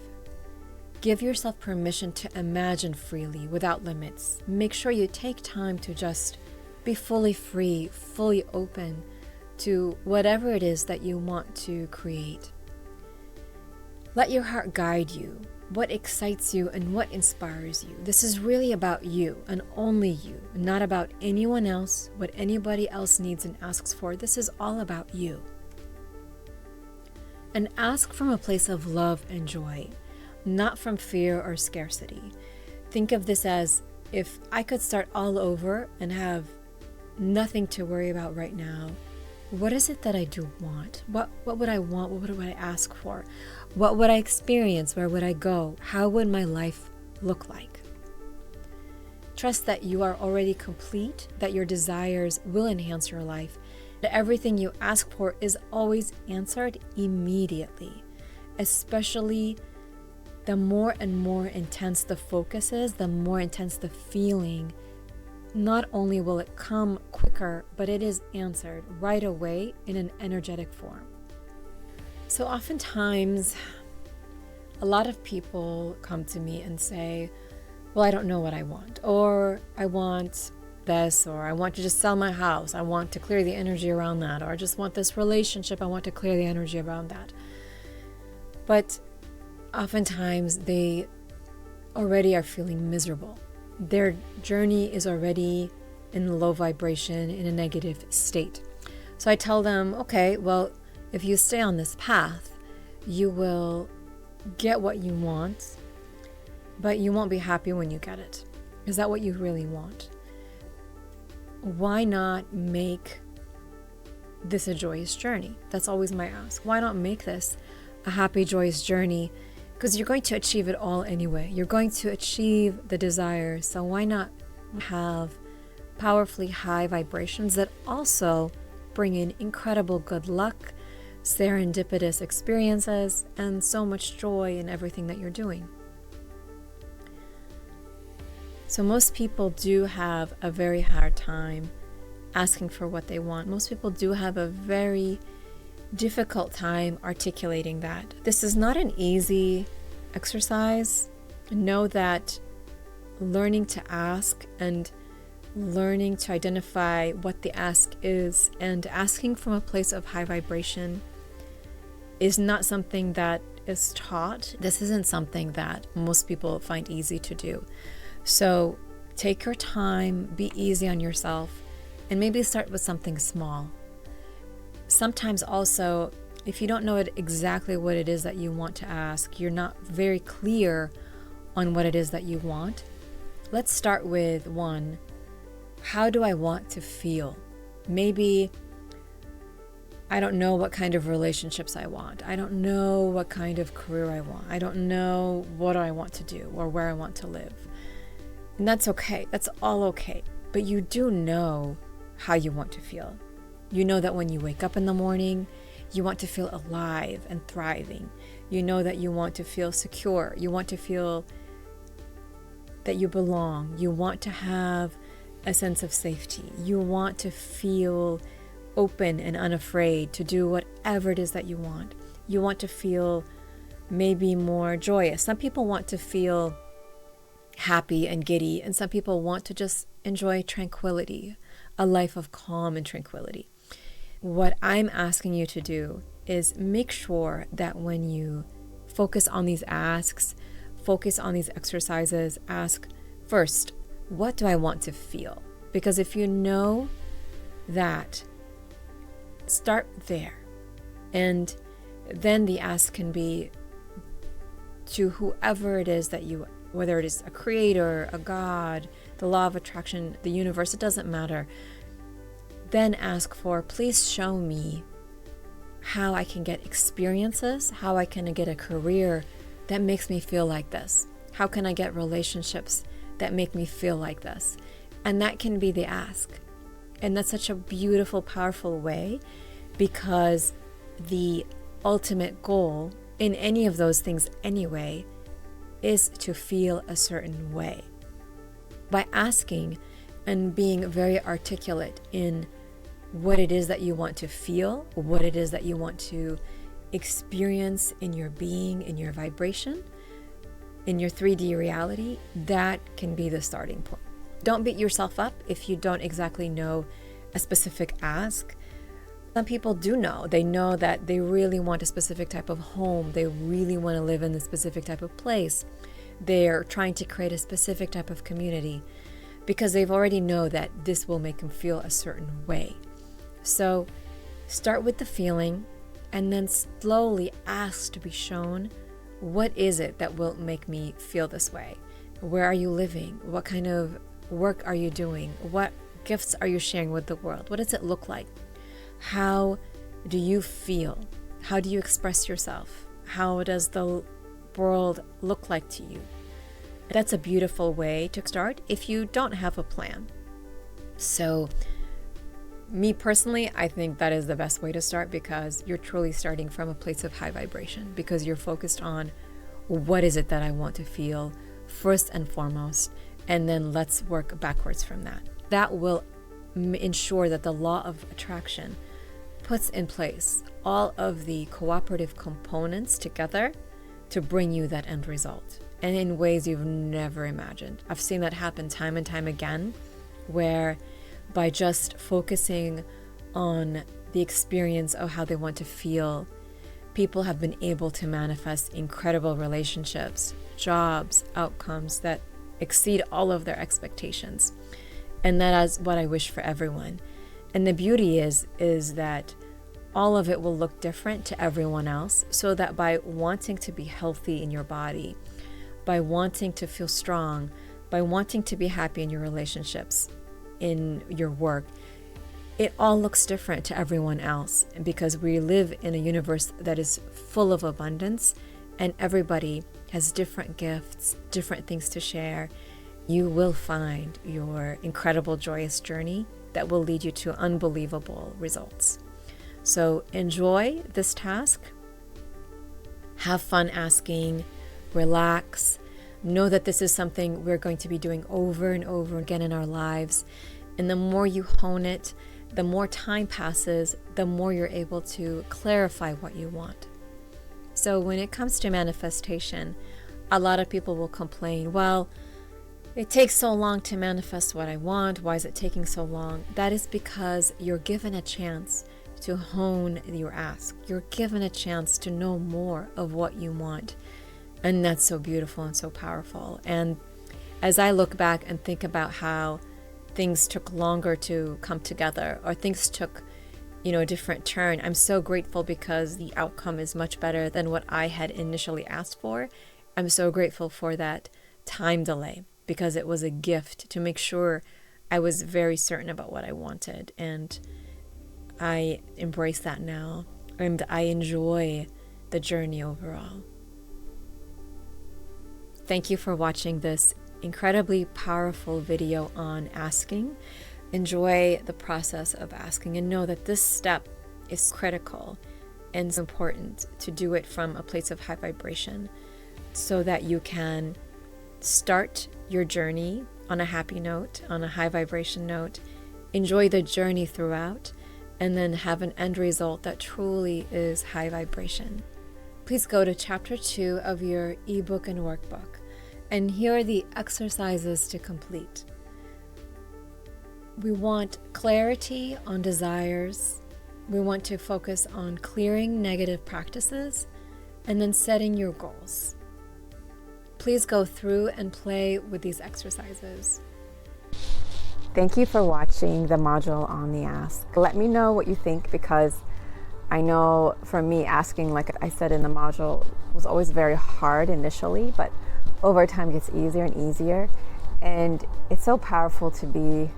Give yourself permission to imagine freely, without limits. Make sure you take time to just be fully free, fully open to whatever it is that you want to create. Let your heart guide you, what excites you and what inspires you. This is really about you and only you, not about anyone else, what anybody else needs and asks for. This is all about you. And ask from a place of love and joy, not from fear or scarcity. Think of this as, if I could start all over and have nothing to worry about right now, what is it that I do want? What would I want? What would I ask for? What would I experience? Where would I go? How would my life look like? Trust that you are already complete, that your desires will enhance your life, that everything you ask for is always answered immediately. Especially the more and more intense the focus is, the more intense the feeling. Not only will it come quicker, but it is answered right away in an energetic form. So oftentimes, a lot of people come to me and say, well, I don't know what I want, or I want this, or I want to just sell my house, I want to clear the energy around that, or I just want this relationship, I want to clear the energy around that. But oftentimes they already are feeling miserable. Their journey is already in low vibration, in a negative state. So I tell them, okay, well, if you stay on this path, you will get what you want, but you won't be happy when you get it. Is that what you really want? Why not make this a joyous journey? That's always my ask. Why not make this a happy, joyous journey? Because you're going to achieve it all anyway. You're going to achieve the desire. So why not have powerfully high vibrations that also bring in incredible good luck, serendipitous experiences, and so much joy in everything that you're doing? So most people do have a very hard time asking for what they want. Most people do have a very difficult time articulating that. This is not an easy exercise. know that learning to ask and learning to identify what the ask is and asking from a place of high vibration is not something that is taught. This isn't something that most people find easy to do. So take your time, be easy on yourself, and maybe start with something small. Sometimes also, if you don't know exactly what it is that you want to ask, you're not very clear on what it is that you want, let's start with one. How do I want to feel? Maybe I don't know what kind of relationships I want. I don't know what kind of career I want. I don't know what I want to do or where I want to live. And that's okay. That's all okay. But you do know how you want to feel. You know that when you wake up in the morning, you want to feel alive and thriving. You know that you want to feel secure. You want to feel that you belong. You want to have a sense of safety. You want to feel open and unafraid to do whatever it is that you want. You want to feel maybe more joyous. Some people want to feel happy and giddy, and some people want to just enjoy tranquility, a life of calm and tranquility. What I'm asking you to do is make sure that when you focus on these asks, focus on these exercises, ask first, what do I want to feel? Because if you know that, start there. And then the ask can be to whoever it is that you, whether it is a creator, a God, the law of attraction, the universe, it doesn't matter. Then ask for, please show me how I can get experiences, how I can get a career that makes me feel like this. How can I get relationships that make me feel like this? And that can be the ask. And that's such a beautiful, powerful way, because the ultimate goal in any of those things anyway is to feel a certain way. By asking and being very articulate in what it is that you want to feel, what it is that you want to experience in your being, in your vibration, in your 3D reality, that can be the starting point. Don't beat yourself up if you don't exactly know a specific ask. Some people do know. They know that they really want a specific type of home. They really want to live in a specific type of place. They're trying to create a specific type of community because they've already know that this will make them feel a certain way. So start with the feeling and then slowly ask to be shown, what is it that will make me feel this way? Where are you living? What kind of work are you doing? What gifts are you sharing with the world? What does it look like? How do you feel? How do you express yourself? How does the world look like to you? That's a beautiful way to start if you don't have a plan. So me personally, I think that is the best way to start, because you're truly starting from a place of high vibration, because you're focused on what is it that I want to feel first and foremost, and then let's work backwards from that. That will ensure that the law of attraction puts in place all of the cooperative components together to bring you that end result, and in ways you've never imagined. I've seen that happen time and time again, where by just focusing on the experience of how they want to feel, people have been able to manifest incredible relationships, jobs, outcomes that exceed all of their expectations. And that is what I wish for everyone. And the beauty is that all of it will look different to everyone else, so that by wanting to be healthy in your body, by wanting to feel strong, by wanting to be happy in your relationships, in your work, it all looks different to everyone else, because we live in a universe that is full of abundance, and everybody has different gifts, different things to share. You will find your incredible, joyous journey that will lead you to unbelievable results. So enjoy this task. Have fun asking, relax. Know that this is something we're going to be doing over and over again in our lives. And the more you hone it, the more time passes, the more you're able to clarify what you want. So when it comes to manifestation, A lot of people will complain, well, it takes so long to manifest what I want. Why is it taking so long? That is because you're given a chance to hone your ask. You're given a chance to know more of what you want. And that's so beautiful and so powerful. And as I look back and think about how things took longer to come together, or things took, a different turn, I'm so grateful because the outcome is much better than what I had initially asked for. I'm so grateful for that time delay, because it was a gift to make sure I was very certain about what I wanted. And I embrace that now, and I enjoy the journey overall. Thank you for watching this incredibly powerful video on asking. Enjoy the process of asking, and know that this step is critical and it's important to do it from a place of high vibration, so that you can start your journey on a happy note, on a high vibration note, enjoy the journey throughout, and then have an end result that truly is high vibration. Please go to chapter 2 of your ebook and workbook, and here are the exercises to complete. We want clarity on desires. We want to focus on clearing negative practices and then setting your goals. Please go through and play with these exercises. Thank you for watching the module on the ask. Let me know what you think, because I know for me, asking, like I said in the module, was always very hard initially, but over time it gets easier and easier. And it's so powerful to be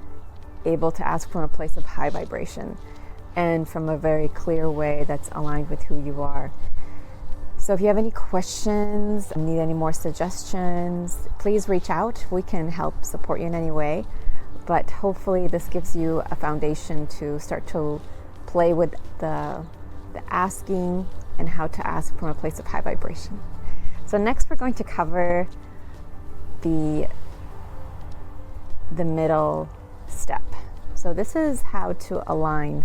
able to ask from a place of high vibration and from a very clear way that's aligned with who you are. So if you have any questions, need any more suggestions, please reach out. We can help support you in any way. But hopefully this gives you a foundation to start to play with the asking and how to ask from a place of high vibration. So next we're going to cover the middle step. So this is how to align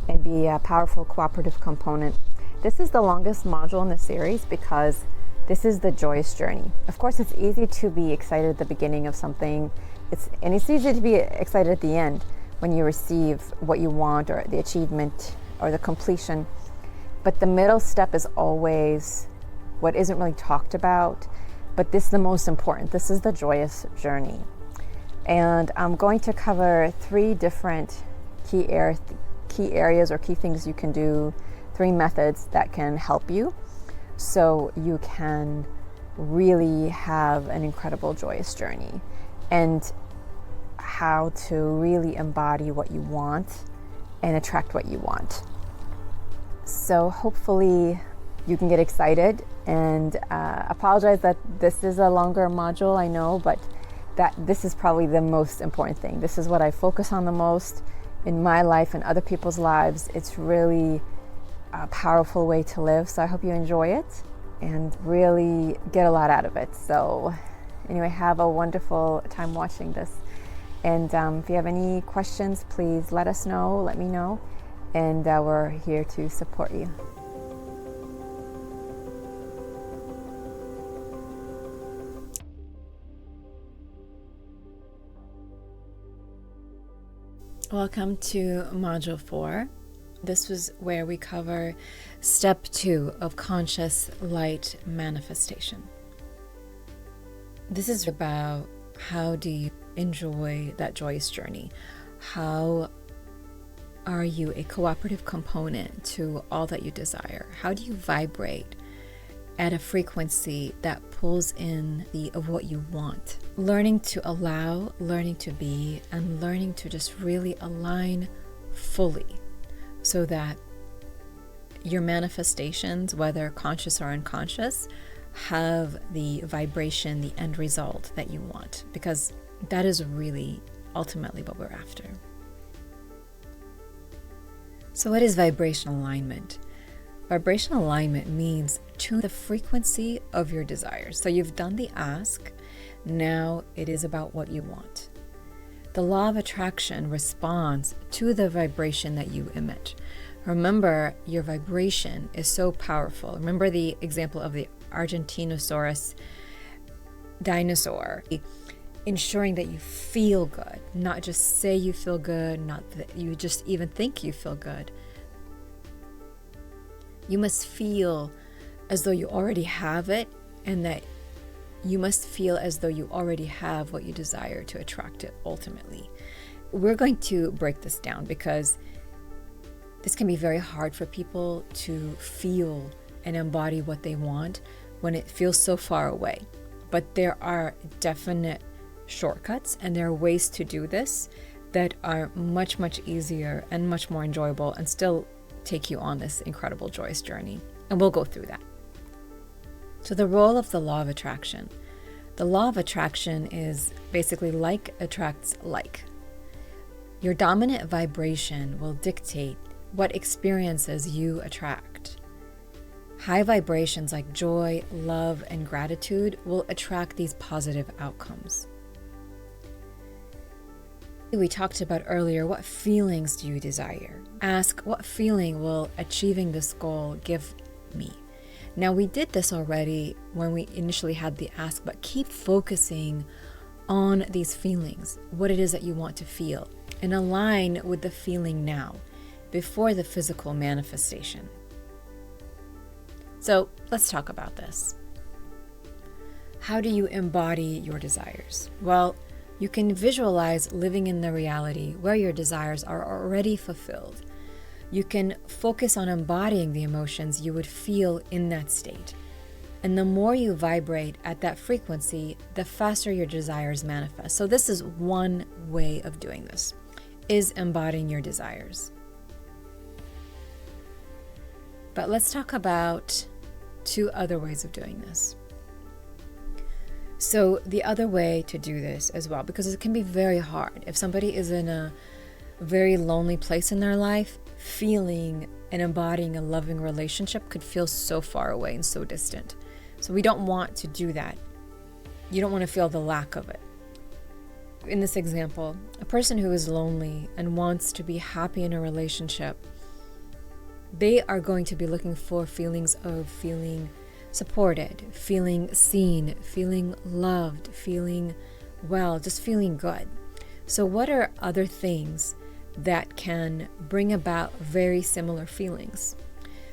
and be a powerful cooperative component. This is the longest module in the series because this is the joyous journey. Of course, it's easy to be excited at the beginning of something. It's easy to be excited at the end when you receive what you want, or the achievement or the completion. But the middle step is always what isn't really talked about, but this is the most important. This is the joyous journey. And I'm going to cover 3 different key areas or key things you can do, 3 methods that can help you so you can really have an incredible joyous journey, and how to really embody what you want and attract what you want. So hopefully you can get excited, and apologize that this is a longer module, I know, but that this is probably the most important thing. This is what I focus on the most in my life and other people's lives. It's really a powerful way to live. So I hope you enjoy it and really get a lot out of it. So anyway, have a wonderful time watching this. And if you have any questions, please let us know, let me know. And we're here to support you. Welcome to Module 4. This was where we cover Step 2 of Conscious Light Manifestation. This is about how do you enjoy that joyous journey? How are you a cooperative component to all that you desire? How do you vibrate at a frequency that pulls in of what you want? Learning to allow, learning to be, and learning to just really align fully so that your manifestations, whether conscious or unconscious, have the vibration, the end result that you want, because that is really ultimately what we're after. So what is vibrational alignment? Vibrational alignment means tune the frequency of your desires. So you've done the ask, now it is about what you want. The law of attraction responds to the vibration that you emit. Remember, your vibration is so powerful. Remember the example of the Argentinosaurus dinosaur. Ensuring that you feel good, not just say you feel good, not that you just even think you feel good. You must feel as though you already have it, and that you must feel as though you already have what you desire to attract it ultimately. We're going to break this down because this can be very hard for people to feel and embody what they want when it feels so far away. But there are definite shortcuts, and there are ways to do this that are much, much easier and much more enjoyable and still take you on this incredible, joyous journey. And we'll go through that. So the role of the law of attraction. The law of attraction is basically like attracts like. Your dominant vibration will dictate what experiences you attract. High vibrations like joy, love, and gratitude will attract these positive outcomes. We talked about earlier, what feelings do you desire? Ask, what feeling will achieving this goal give me? Now, we did this already when we initially had the ask, but keep focusing on these feelings, what it is that you want to feel, and align with the feeling now, before the physical manifestation. So let's talk about this. How do you embody your desires? Well, you can visualize living in the reality where your desires are already fulfilled. You can focus on embodying the emotions you would feel in that state. And the more you vibrate at that frequency, the faster your desires manifest. So this is one way of doing this, is embodying your desires. But let's talk about 2 other ways of doing this. So the other way to do this as well, because it can be very hard. If somebody is in a very lonely place in their life, feeling and embodying a loving relationship could feel so far away and so distant. So we don't want to do that. You don't want to feel the lack of it. In this example, a person who is lonely and wants to be happy in a relationship, they are going to be looking for feelings of feeling supported, feeling seen, feeling loved, feeling well, just feeling good. So what are other things that can bring about very similar feelings?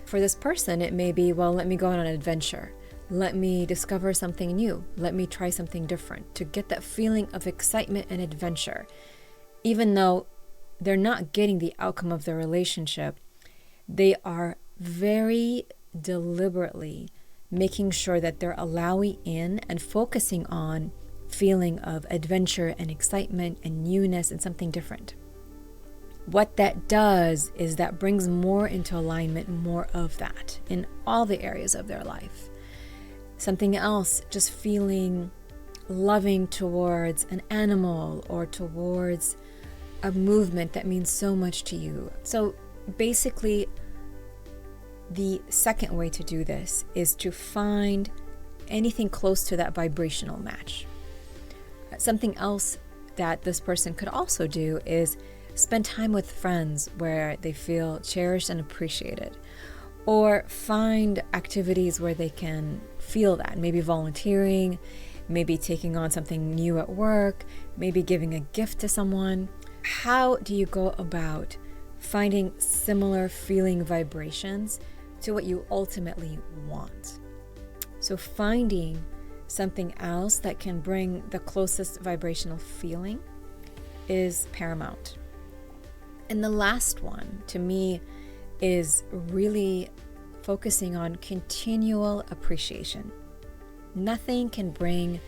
For this person, it may be, well, let me go on an adventure. Let me discover something new. Let me try something different, to get that feeling of excitement and adventure. Even though they're not getting the outcome of their relationship, they are very deliberately making sure that they're allowing in and focusing on feeling of adventure and excitement and newness and something different. What that does is that brings more into alignment, more of that in all the areas of their life. Something else, just feeling loving towards an animal or towards a movement that means so much to you. So basically, the second way to do this is to find anything close to that vibrational match. Something else that this person could also do is spend time with friends where they feel cherished and appreciated, or find activities where they can feel that, maybe volunteering, maybe taking on something new at work, maybe giving a gift to someone. How do you go about finding similar feeling vibrations to what you ultimately want? So finding something else that can bring the closest vibrational feeling is paramount. And the last one, to me, is really focusing on continual appreciation. Nothing can bring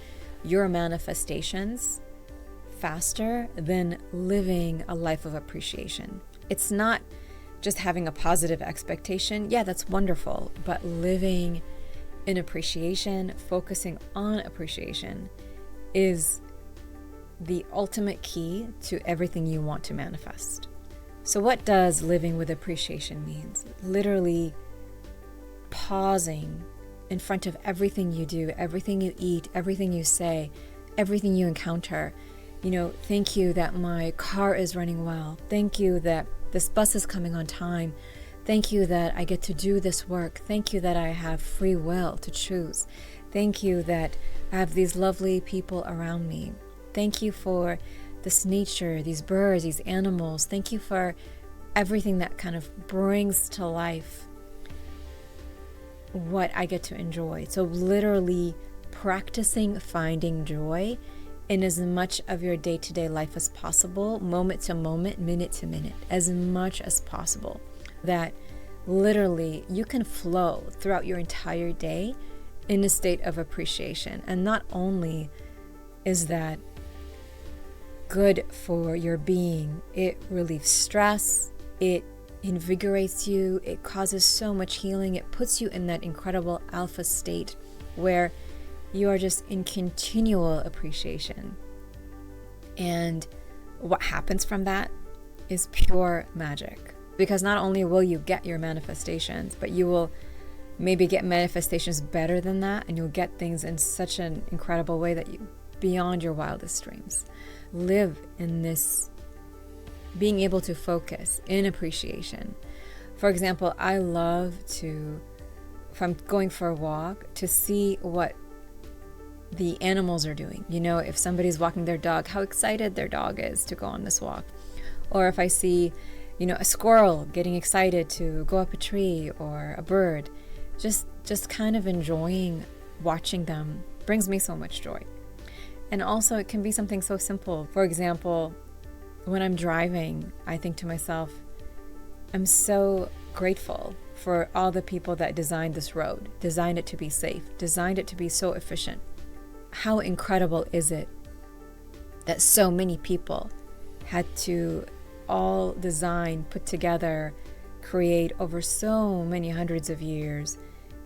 your manifestations faster than living a life of appreciation. It's not just having a positive expectation. Yeah, that's wonderful, but living in appreciation, focusing on appreciation, is the ultimate key to everything you want to manifest. So what does living with appreciation means? Literally pausing in front of everything you do, everything you eat, everything you say, everything you encounter. Thank you that my car is running well. Thank you that this bus is coming on time. Thank you that I get to do this work. Thank you that I have free will to choose. Thank you that I have these lovely people around me. Thank you for this nature, these birds, these animals. Thank you for everything that kind of brings to life what I get to enjoy. So literally practicing finding joy in as much of your day-to-day life as possible, moment to moment, minute to minute, as much as possible. That literally you can flow throughout your entire day in a state of appreciation. And not only is that good for your being, it relieves stress, it invigorates you, it causes so much healing, it puts you in that incredible alpha state where you are just in continual appreciation. And what happens from that is pure magic. Because not only will you get your manifestations, but you will maybe get manifestations better than that, and you'll get things in such an incredible way that you beyond your wildest dreams. Live in this being able to focus in appreciation. For example, I love to, if I'm going for a walk, to see what the animals are doing. You know, if somebody's walking their dog, how excited their dog is to go on this walk. Or if I see, you know, a squirrel getting excited to go up a tree, or a bird, just kind of enjoying watching them brings me so much joy. And also it can be something so simple. For example, when I'm driving, I think to myself, I'm so grateful for all the people that designed this road, designed it to be safe, designed it to be so efficient. How incredible is it that so many people had to all design, put together, create over so many hundreds of years.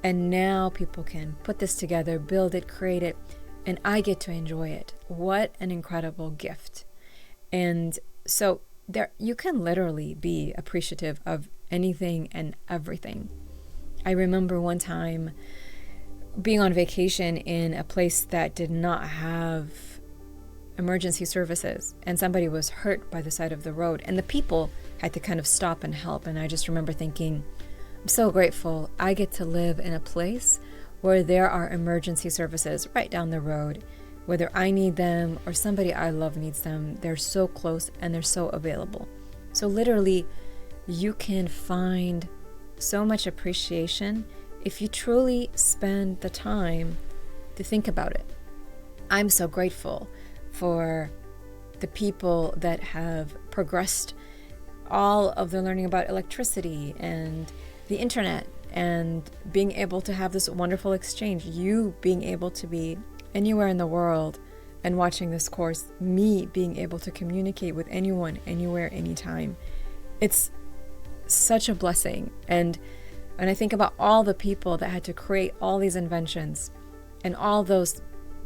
And now people can put this together, build it, create it, and I get to enjoy it. What an incredible gift. And so there, you can literally be appreciative of anything and everything. I remember one time being on vacation in a place that did not have emergency services, and somebody was hurt by the side of the road, and the people had to kind of stop and help. And I just remember thinking, I'm so grateful I get to live in a place where there are emergency services right down the road. Whether I need them or somebody I love needs them, they're so close and they're so available. So literally, you can find so much appreciation if you truly spend the time to think about it. I'm so grateful for the people that have progressed all of their learning about electricity and the internet and being able to have this wonderful exchange. You being able to be anywhere in the world and watching this course, me being able to communicate with anyone, anywhere, anytime. It's such a blessing. And I think about all the people that had to create all these inventions and all those,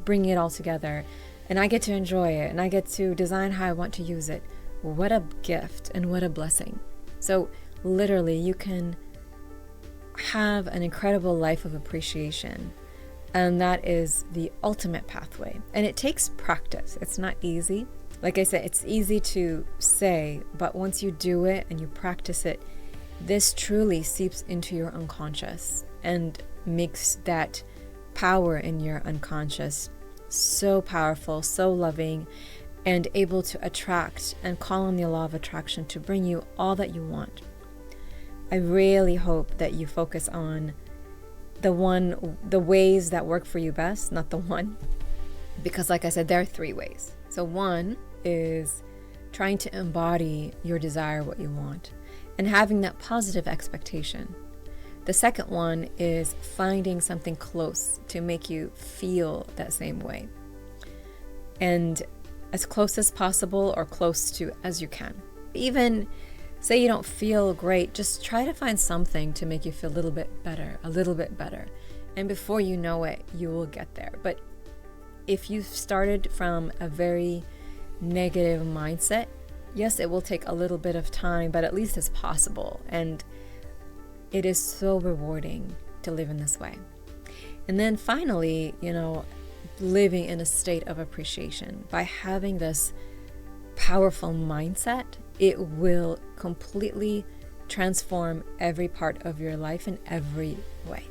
bringing it all together, and I get to enjoy it and I get to design how I want to use it. What a gift and what a blessing. So literally, you can have an incredible life of appreciation, and that is the ultimate pathway. And it takes practice. It's not easy. Like I said, it's easy to say, but once you do it and you practice it, this truly seeps into your unconscious and makes that power in your unconscious so powerful, so loving, and able to attract and call on the law of attraction to bring you all that you want. I really hope that you focus on the ways that work for you best, not the one. Because like I said, there are 3 ways. So one is trying to embody your desire, what you want, and having that positive expectation. The second one is finding something close to make you feel that same way. And as close as possible, or close to as you can. Even say you don't feel great, just try to find something to make you feel a little bit better. And before you know it, you will get there. But if you've started from a very negative mindset, yes, it will take a little bit of time, but at least it's possible. And it is so rewarding to live in this way. And then finally, living in a state of appreciation. By having this powerful mindset, it will completely transform every part of your life in every way.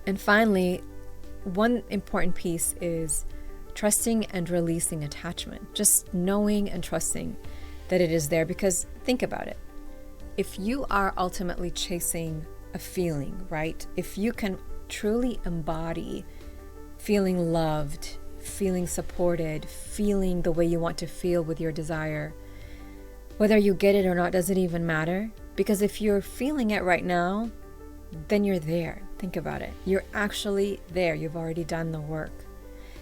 And finally, one important piece is trusting and releasing attachment. Just knowing and trusting that it is there. Because think about it. If you are ultimately chasing a feeling, right? If you can truly embody feeling loved, feeling supported, feeling the way you want to feel with your desire, whether you get it or not doesn't even matter. Because if you're feeling it right now, then you're there. Think about it. You're actually there. You've already done the work.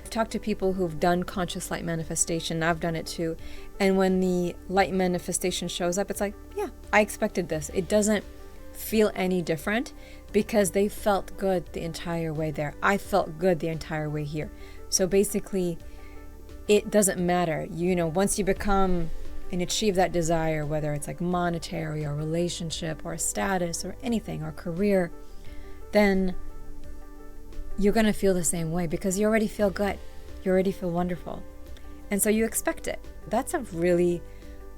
I've talked to people who've done conscious light manifestation. I've done it too. And when the light manifestation shows up, it's like, yeah, I expected this. It doesn't feel any different because they felt good the entire way there. I felt good the entire way here. So basically, it doesn't matter. Once you become and achieve that desire, whether it's like monetary or relationship or status or anything or career, then you're going to feel the same way because you already feel good. You already feel wonderful. And so you expect it. That's a really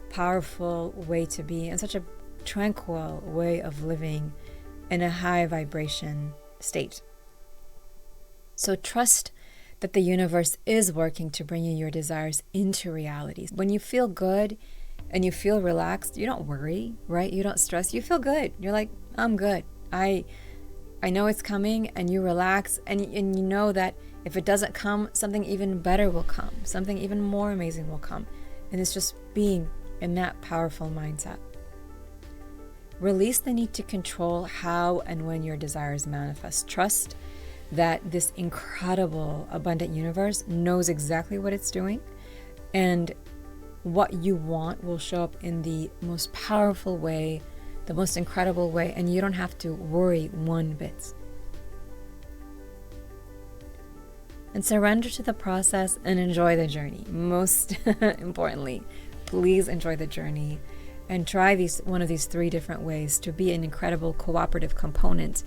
powerful way to be and such a tranquil way of living in a high vibration state. So trust that the universe is working to bring you your desires into reality. When you feel good and you feel relaxed, you don't worry, right? You don't stress. You feel good. You're like, I'm good. I know it's coming, and you relax, and you know that if it doesn't come, something even better will come. Something even more amazing will come. And it's just being in that powerful mindset. Release the need to control how and when your desires manifest. Trust that this incredible, abundant universe knows exactly what it's doing, and what you want will show up in the most powerful way, the most incredible way, and you don't have to worry one bit. And surrender to the process and enjoy the journey. Most importantly, please enjoy the journey and try one of these 3 different ways to be an incredible cooperative component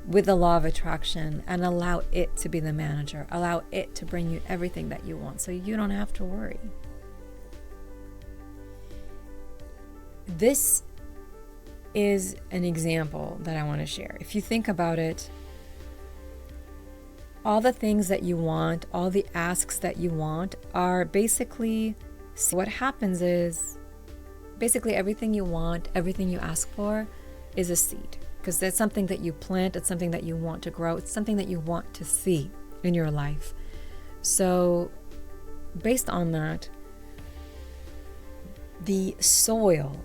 with the law of attraction, and allow it to be the manager. Allow it to bring you everything that you want so you don't have to worry. This is an example that I want to share. If you think about it, all the things that you want, all the asks that you want are basically, what happens is, basically everything you want, everything you ask for is a seed. Because that's something that you plant, it's something that you want to grow, it's something that you want to see in your life. So based on that, the soil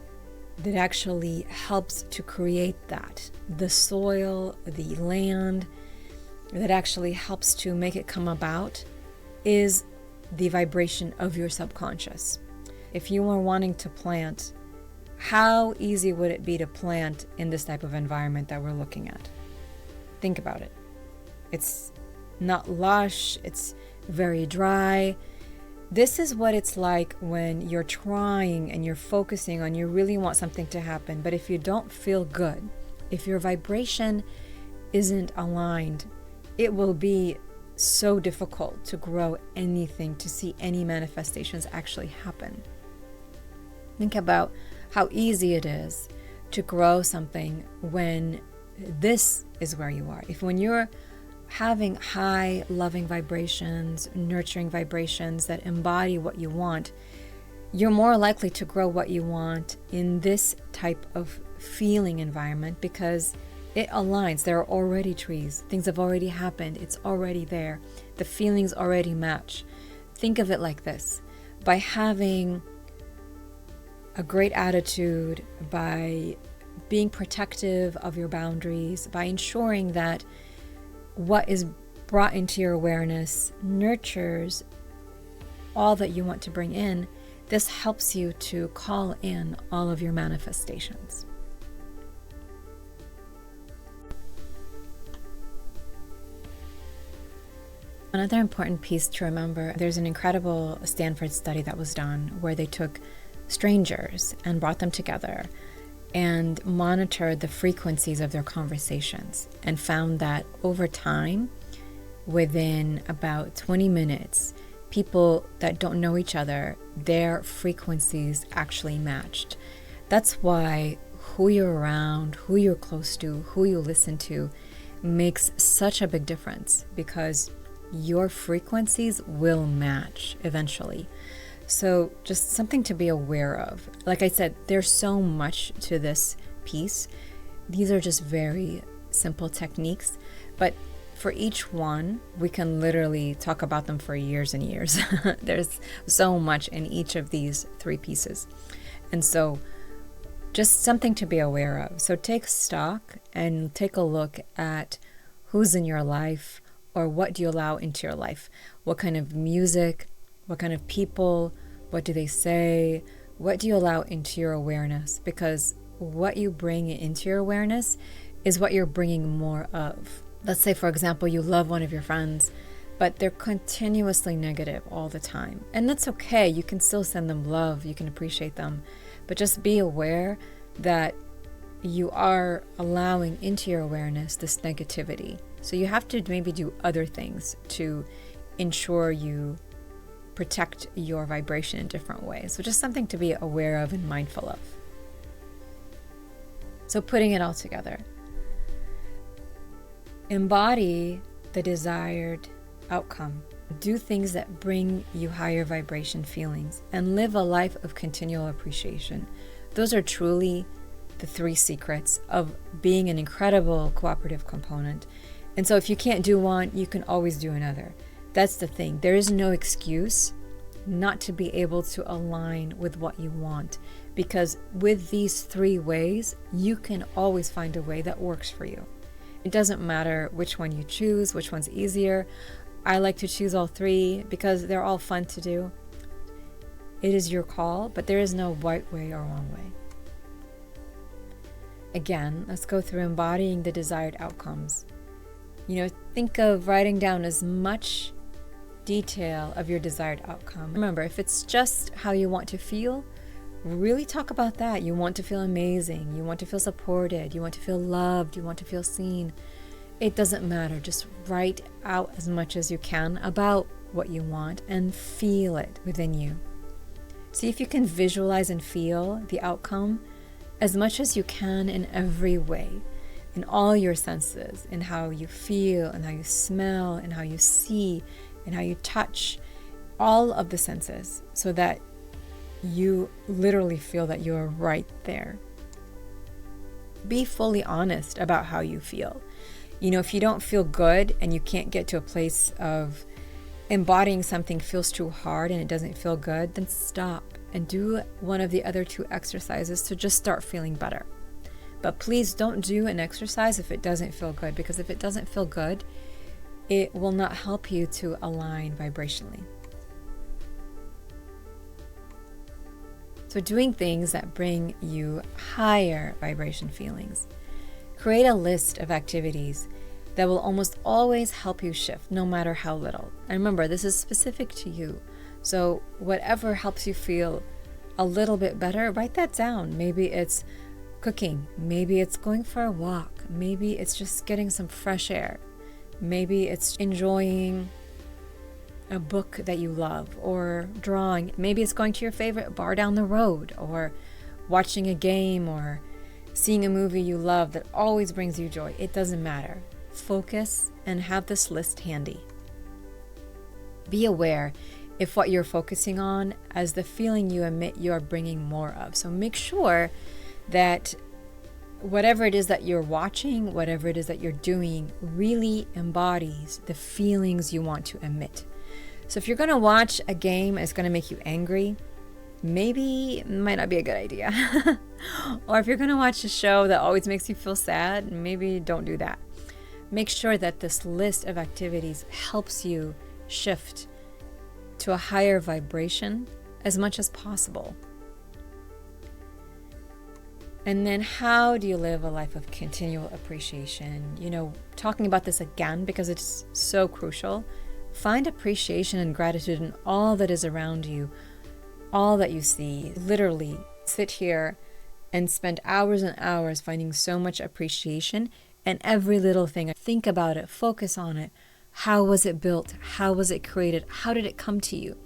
that actually helps to create that, the soil, the land that actually helps to make it come about, is the vibration of your subconscious. If you were wanting to plant, how easy would it be to plant in this type of environment that we're looking at? Think about it. It's not lush, it's very dry. This is what it's like when you're trying and you're focusing on, you really want something to happen, but if you don't feel good, if your vibration isn't aligned, it will be so difficult to grow anything, to see any manifestations actually happen. Think about how easy it is to grow something when this is where you are. When you're having high, loving vibrations, nurturing vibrations that embody what you want, you're more likely to grow what you want in this type of feeling environment because it aligns. There are already trees. Things have already happened. It's already there. The feelings already match. Think of it like this. By having a great attitude, by being protective of your boundaries, by ensuring that what is brought into your awareness nurtures all that you want to bring in, this helps you to call in all of your manifestations. Another important piece to remember, there's an incredible Stanford study that was done where they took strangers and brought them together and monitored the frequencies of their conversations and found that over time, within about 20 minutes, people that don't know each other, their frequencies actually matched. That's why who you're around, who you're close to, who you listen to makes such a big difference because your frequencies will match eventually. So just something to be aware of. Like I said, there's so much to this piece. These are just very simple techniques, but for each one, we can literally talk about them for years and years. There's so much in each of these 3 pieces. And so just something to be aware of. So take stock and take a look at who's in your life, or what do you allow into your life? What kind of music, what kind of people, what do they say? What do you allow into your awareness? Because what you bring into your awareness is what you're bringing more of. Let's say, for example, you love one of your friends, but they're continuously negative all the time. And that's okay. You can still send them love. You can appreciate them. But just be aware that you are allowing into your awareness this negativity. So you have to maybe do other things to ensure you protect your vibration in different ways. So just something to be aware of and mindful of. So putting it all together. Embody the desired outcome. Do things that bring you higher vibration feelings and live a life of continual appreciation. Those are truly the 3 secrets of being an incredible cooperative component. And so if you can't do one, you can always do another. That's the thing. There is no excuse not to be able to align with what you want, because with these 3 ways, you can always find a way that works for you. It doesn't matter which one you choose, which one's easier. I like to choose all 3 because they're all fun to do. It is your call, but there is no right way or wrong way. Again, let's go through embodying the desired outcomes. Think of writing down as much detail of your desired outcome. Remember, if it's just how you want to feel, really talk about that. You want to feel amazing. You want to feel supported. You want to feel loved. You want to feel seen. It doesn't matter. Just write out as much as you can about what you want and feel it within you. See if you can visualize and feel the outcome as much as you can in every way, in all your senses, in how you feel and how you smell and how you see and how you touch, all of the senses, so that you literally feel that you're right there. Be fully honest about how you feel. If you don't feel good and you can't get to a place of embodying something feels too hard and it doesn't feel good, then stop and do one of the other 2 exercises to just start feeling better. But please don't do an exercise if it doesn't feel good, because if it doesn't feel good, it will not help you to align vibrationally. So doing things that bring you higher vibration feelings. Create a list of activities that will almost always help you shift, no matter how little. And remember, this is specific to you. So whatever helps you feel a little bit better, write that down. Maybe it's cooking. Maybe it's going for a walk. Maybe it's just getting some fresh air. Maybe it's enjoying a book that you love, or drawing. Maybe it's going to your favorite bar down the road, or watching a game, or seeing a movie you love that always brings you joy. It doesn't matter. Focus and have this list handy. Be aware if what you're focusing on as the feeling you emit, you're bringing more of. So make sure that whatever it is that you're watching, whatever it is that you're doing, really embodies the feelings you want to emit. So if you're going to watch a game that's going to make you angry, maybe it might not be a good idea. Or if you're going to watch a show that always makes you feel sad, maybe don't do that. Make sure that this list of activities helps you shift to a higher vibration as much as possible. And then how do you live a life of continual appreciation? Talking about this again because it's so crucial. Find appreciation and gratitude in all that is around you, all that you see. Literally sit here and spend hours and hours finding so much appreciation in every little thing. Think about it, focus on it. How was it built? How was it created? How did it come to you?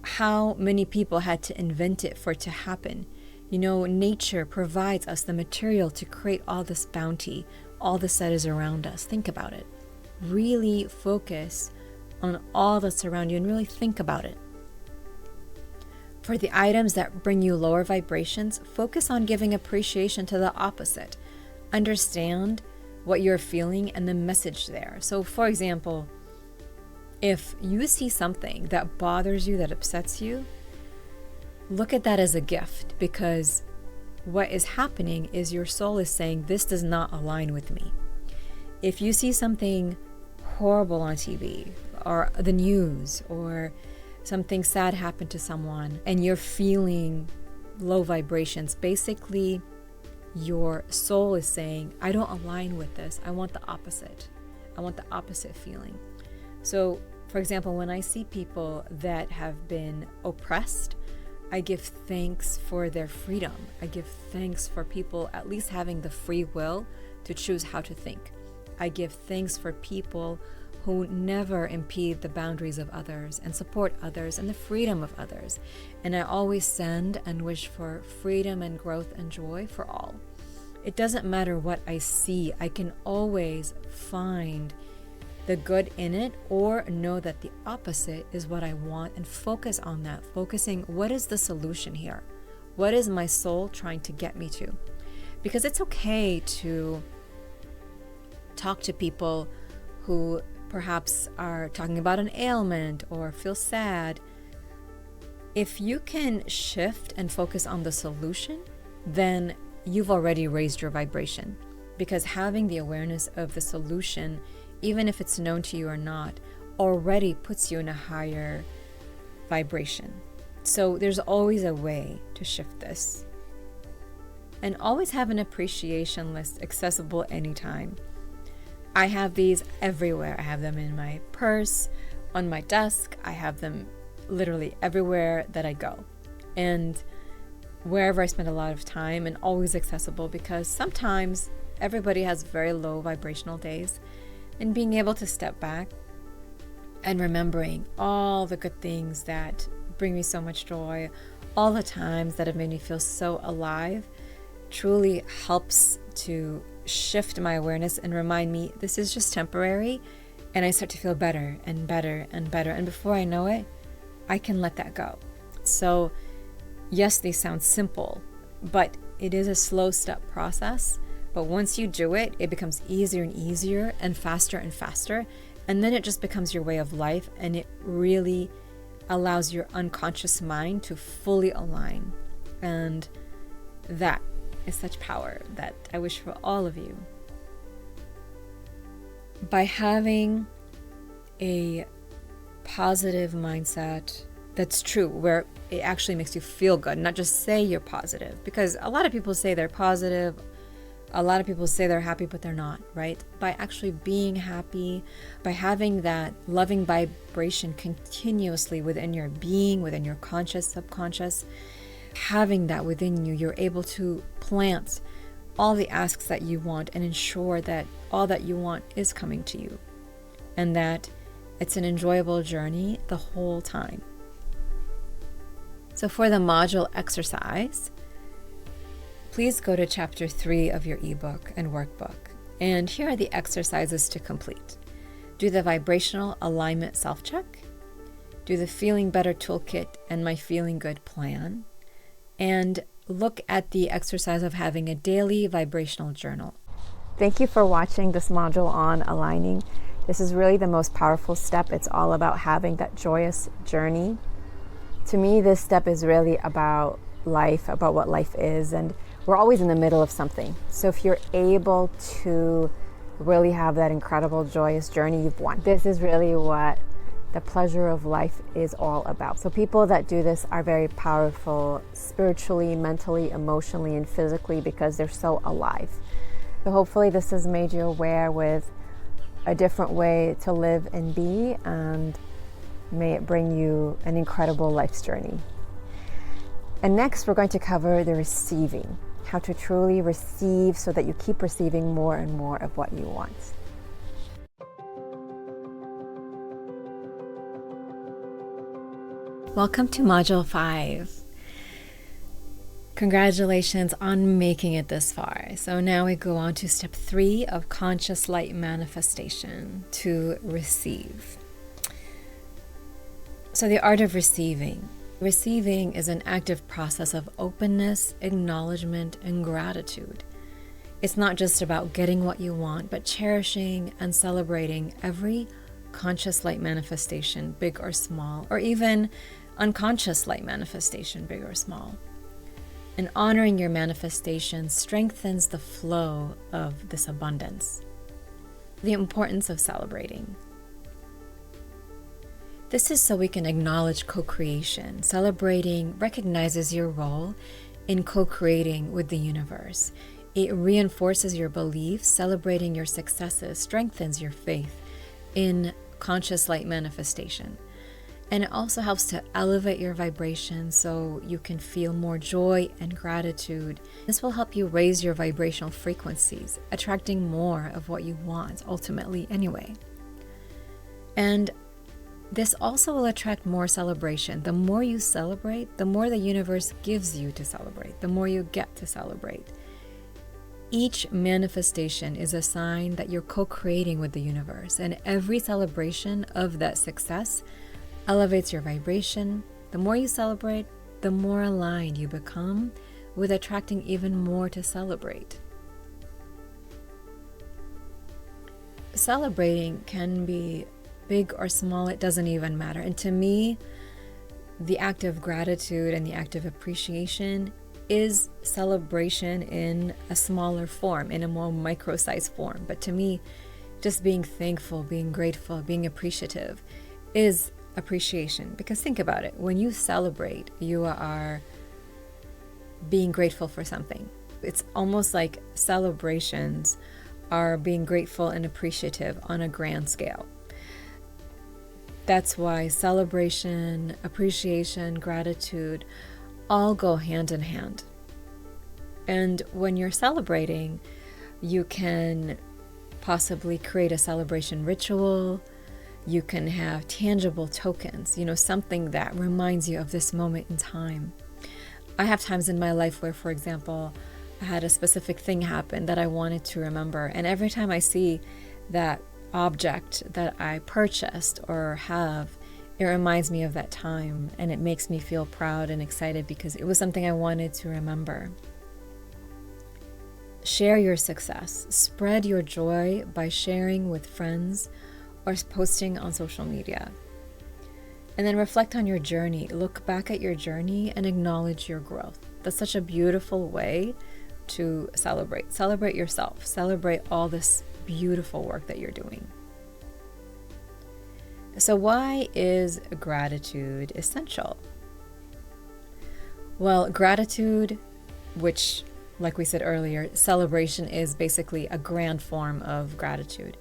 How many people had to invent it for it to happen? Nature provides us the material to create all this bounty. all this that is around us. Think about it. Really focus on all that's around you and really think about it. For the items that bring you lower vibrations, focus on giving appreciation to the opposite. Understand what you're feeling and the message there. So, for example, if you see something that bothers you, that upsets you, look at that as a gift, because what is happening is your soul is saying, this does not align with me. If you see something horrible on TV or the news, or something sad happened to someone and you're feeling low vibrations, basically your soul is saying, I don't align with this. I want the opposite. I want the opposite feeling. So, for example, when I see people that have been oppressed, I give thanks for their freedom. I give thanks for people at least having the free will to choose how to think. I give thanks for people who never impede the boundaries of others and support others and the freedom of others. And I always send and wish for freedom and growth and joy for all. It doesn't matter what I see. I can always find the good in it, or know that the opposite is what I want, and focus on that. Focusing, what is the solution here? What is my soul trying to get me to? Because it's okay to talk to people who perhaps are talking about an ailment or feel sad. If you can shift and focus on the solution, then you've already raised your vibration, because having the awareness of the solution, even if it's known to you or not, already puts you in a higher vibration. So there's always a way to shift this. And always have an appreciation list accessible anytime. I have these everywhere. I have them in my purse, on my desk. I have them literally everywhere that I go. And wherever I spend a lot of time, and always accessible, because sometimes everybody has very low vibrational days. And being able to step back and remembering all the good things that bring me so much joy, all the times that have made me feel so alive, truly helps to shift my awareness and remind me this is just temporary, and I start to feel better and better and better. And before I know it, I can let that go. So yes, they sound simple, but it is a slow step process. But once you do it, it becomes easier and easier and faster. And then it just becomes your way of life, and it really allows your unconscious mind to fully align. And that is such power that I wish for all of you. By having a positive mindset that's true, where it actually makes you feel good, not just say you're positive, because a lot of people say they're positive. A lot of people say they're happy, but they're not, right? By actually being happy, by having that loving vibration continuously within your being, within your conscious, subconscious, having that within you, you're able to plant all the asks that you want and ensure that all that you want is coming to you, and that it's an enjoyable journey the whole time. So for the module exercise, please go to chapter 3 of your ebook and workbook. And here are the exercises to complete. Do the vibrational alignment self-check. Do the feeling better toolkit and my feeling good plan. And look at the exercise of having a daily vibrational journal. Thank you for watching this module on aligning. This is really the most powerful step. It's all about having that joyous journey. To me, this step is really about life, about what life is, and we're always in the middle of something. So if you're able to really have that incredible joyous journey, you've won. This is really what the pleasure of life is all about. So people that do this are very powerful spiritually, mentally, emotionally, and physically, because they're so alive. So hopefully this has made you aware with a different way to live and be, and may it bring you an incredible life's journey. And next, we're going to cover the receiving, how to truly receive so that you keep receiving more and more of what you want. Welcome to Module 5. Congratulations on making it this far. So now we go on to step 3 of conscious light manifestation, to receive. So the art of receiving. Receiving is an active process of openness, acknowledgement, and gratitude. It's not just about getting what you want, but cherishing and celebrating every conscious light manifestation, big or small, or even unconscious light manifestation, big or small. And honoring your manifestation strengthens the flow of this abundance. The importance of celebrating. This is so we can acknowledge co-creation. Celebrating recognizes your role in co-creating with the universe. It reinforces your beliefs. Celebrating your successes strengthens your faith in conscious light manifestation. And it also helps to elevate your vibration so you can feel more joy and gratitude. This will help you raise your vibrational frequencies, attracting more of what you want ultimately anyway. And this also will attract more celebration. The more you celebrate, the more the universe gives you to celebrate, the more you get to celebrate. Each manifestation is a sign that you're co-creating with the universe, and every celebration of that success elevates your vibration. The more you celebrate, the more aligned you become with attracting even more to celebrate. Celebrating can be big or small, it doesn't even matter. And to me, the act of gratitude and the act of appreciation is celebration in a smaller form, in a more micro-sized form. But to me, just being thankful, being grateful, being appreciative is appreciation. Because think about it, when you celebrate, you are being grateful for something. It's almost like celebrations are being grateful and appreciative on a grand scale. That's why celebration, appreciation, gratitude all go hand in hand. And when you're celebrating, you can possibly create a celebration ritual. You can have tangible tokens, something that reminds you of this moment in time. I have times in my life where, for example, I had a specific thing happen that I wanted to remember. And every time I see that object that I purchased or have, it reminds me of that time, and it makes me feel proud and excited because it was something I wanted to remember. Share your success. Spread your joy by sharing with friends or posting on social media. And then reflect on your journey. Look back at your journey and acknowledge your growth. That's such a beautiful way to celebrate. Celebrate yourself. Celebrate all this beautiful work that you're doing. So why is gratitude essential? Well, gratitude, which, like we said earlier, celebration is basically a grand form of gratitude.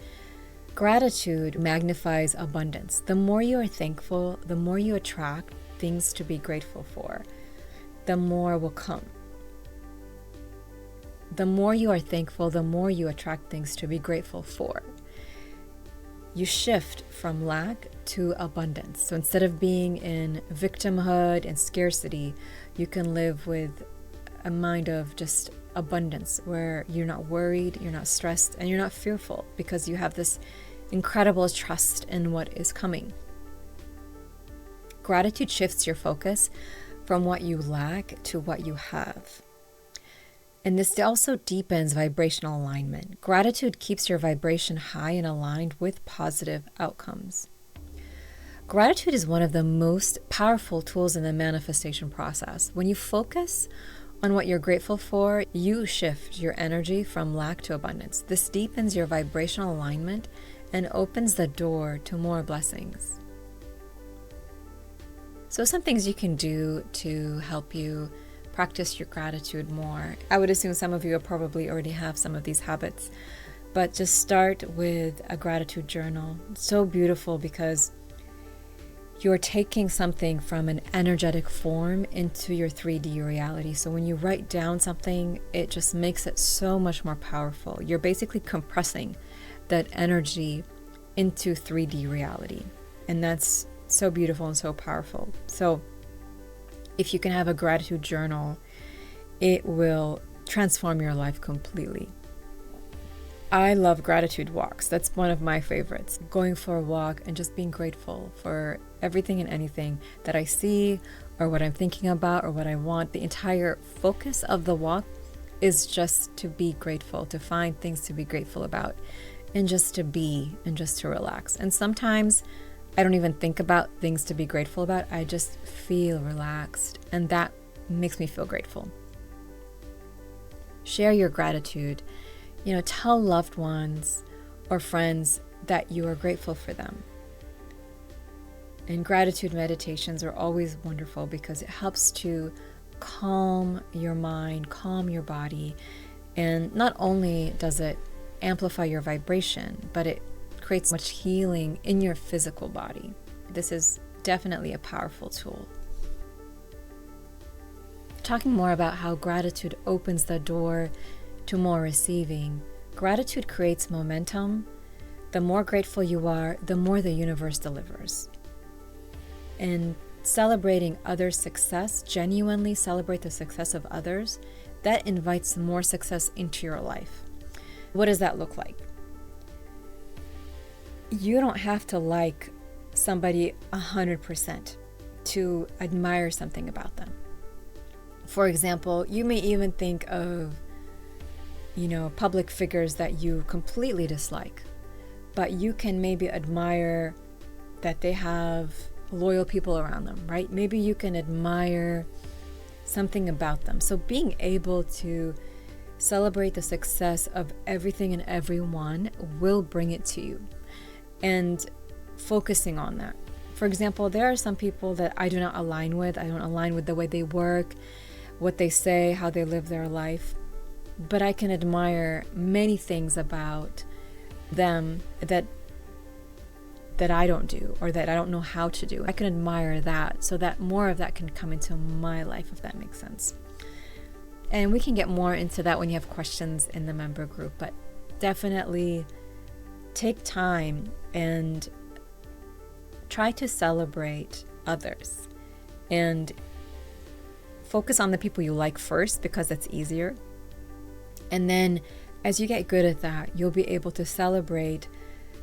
Gratitude magnifies abundance. The more you are thankful, the more you attract things to be grateful for, the more will come. The more you are thankful, the more you attract things to be grateful for. You shift from lack to abundance. So instead of being in victimhood and scarcity, you can live with a mind of just abundance, where you're not worried, you're not stressed, and you're not fearful, because you have this incredible trust in what is coming. Gratitude shifts your focus from what you lack to what you have. And this also deepens vibrational alignment. Gratitude keeps your vibration high and aligned with positive outcomes. Gratitude is one of the most powerful tools in the manifestation process. When you focus on what you're grateful for, you shift your energy from lack to abundance. This deepens your vibrational alignment and opens the door to more blessings. So some things you can do to help you practice your gratitude more. I would assume some of you probably already have some of these habits, but just start with a gratitude journal. It's so beautiful because you're taking something from an energetic form into your 3D reality. So when you write down something, it just makes it so much more powerful. You're basically compressing that energy into 3D reality. And that's so beautiful and so powerful. So if you can have a gratitude journal, it will transform your life completely. I love gratitude walks. That's one of my favorites. Going for a walk and just being grateful for everything and anything that I see or what I'm thinking about or what I want. The entire focus of the walk is just to be grateful, to find things to be grateful about, and just to be and just to relax. And sometimes I don't even think about things to be grateful about. I just feel relaxed, and that makes me feel grateful. Share your gratitude. Tell loved ones or friends that you are grateful for them. And gratitude meditations are always wonderful because it helps to calm your mind, calm your body. And not only does it amplify your vibration, but it creates much healing in your physical body. This is definitely a powerful tool. Talking more about how gratitude opens the door to more receiving. Gratitude creates momentum. The more grateful you are, the more the universe delivers. And celebrating others' success, genuinely celebrate the success of others, that invites more success into your life. What does that look like? You don't have to like somebody 100% to admire something about them. For example, you may even think of public figures that you completely dislike, but you can maybe admire that they have loyal people around them, right? Maybe you can admire something about them. So being able to celebrate the success of everything and everyone will bring it to you, and focusing on that. For example, there are some people that I do not align with. I don't align with the way they work, what they say, how they live their life. But I can admire many things about them that I don't do, or that I don't know how to do. I can admire that so that more of that can come into my life, if that makes sense. And we can get more into that when you have questions in the member group, but definitely take time and try to celebrate others and focus on the people you like first, because that's easier. And then as you get good at that, you'll be able to celebrate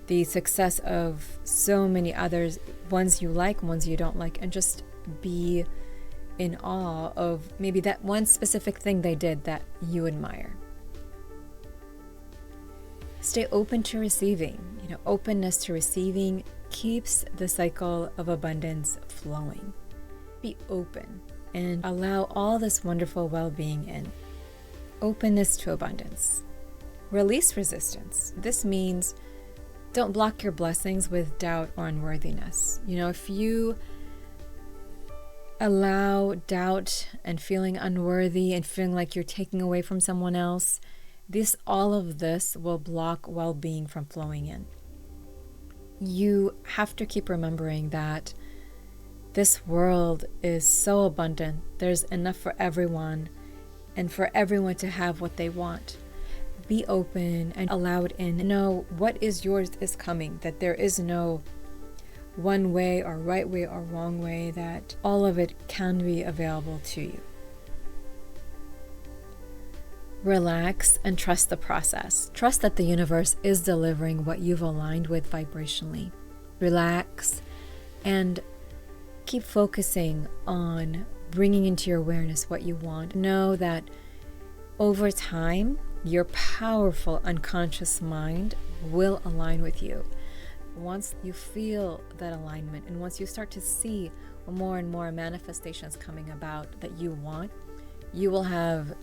the success of so many others, ones you like, ones you don't like, and just be in awe of maybe that one specific thing they did that you admire. Stay open to receiving. Openness to receiving keeps the cycle of abundance flowing. Be open and allow all this wonderful well-being in. Openness to abundance. Release resistance. This means don't block your blessings with doubt or unworthiness. If you allow doubt and feeling unworthy and feeling like you're taking away from someone else, all of this will block well-being from flowing in. You have to keep remembering that this world is so abundant. There's enough for everyone, and for everyone to have what they want. Be open and allow it in. Know what is yours is coming, that there is no one way or right way or wrong way, that all of it can be available to you. Relax and trust the process. Trust that the universe is delivering what you've aligned with vibrationally. Relax and keep focusing on bringing into your awareness what you want. Know that over time, your powerful unconscious mind will align with you. Once you feel that alignment, and once you start to see more and more manifestations coming about that you want, you will have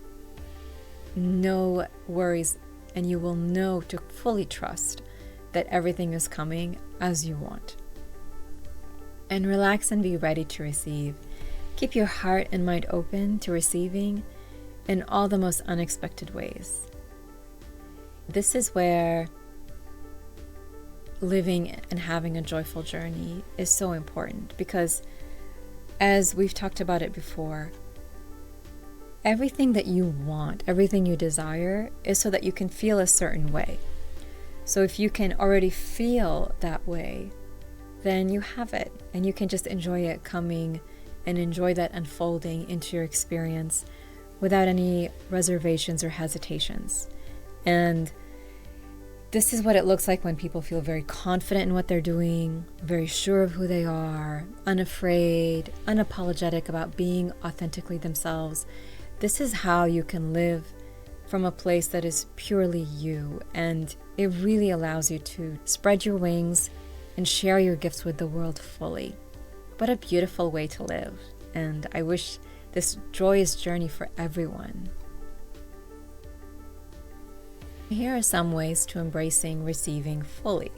no worries, and you will know to fully trust that everything is coming as you want. And relax and be ready to receive. Keep your heart and mind open to receiving in all the most unexpected ways. This is where living and having a joyful journey is so important, because as we've talked about it before, everything that you want, everything you desire is so that you can feel a certain way. So if you can already feel that way, then you have it, and you can just enjoy it coming and enjoy that unfolding into your experience without any reservations or hesitations. And this is what it looks like when people feel very confident in what they're doing, very sure of who they are, unafraid, unapologetic about being authentically themselves. This is how you can live from a place that is purely you, and it really allows you to spread your wings and share your gifts with the world fully. What a beautiful way to live, and I wish this joyous journey for everyone. Here are some ways to embracing receiving fully.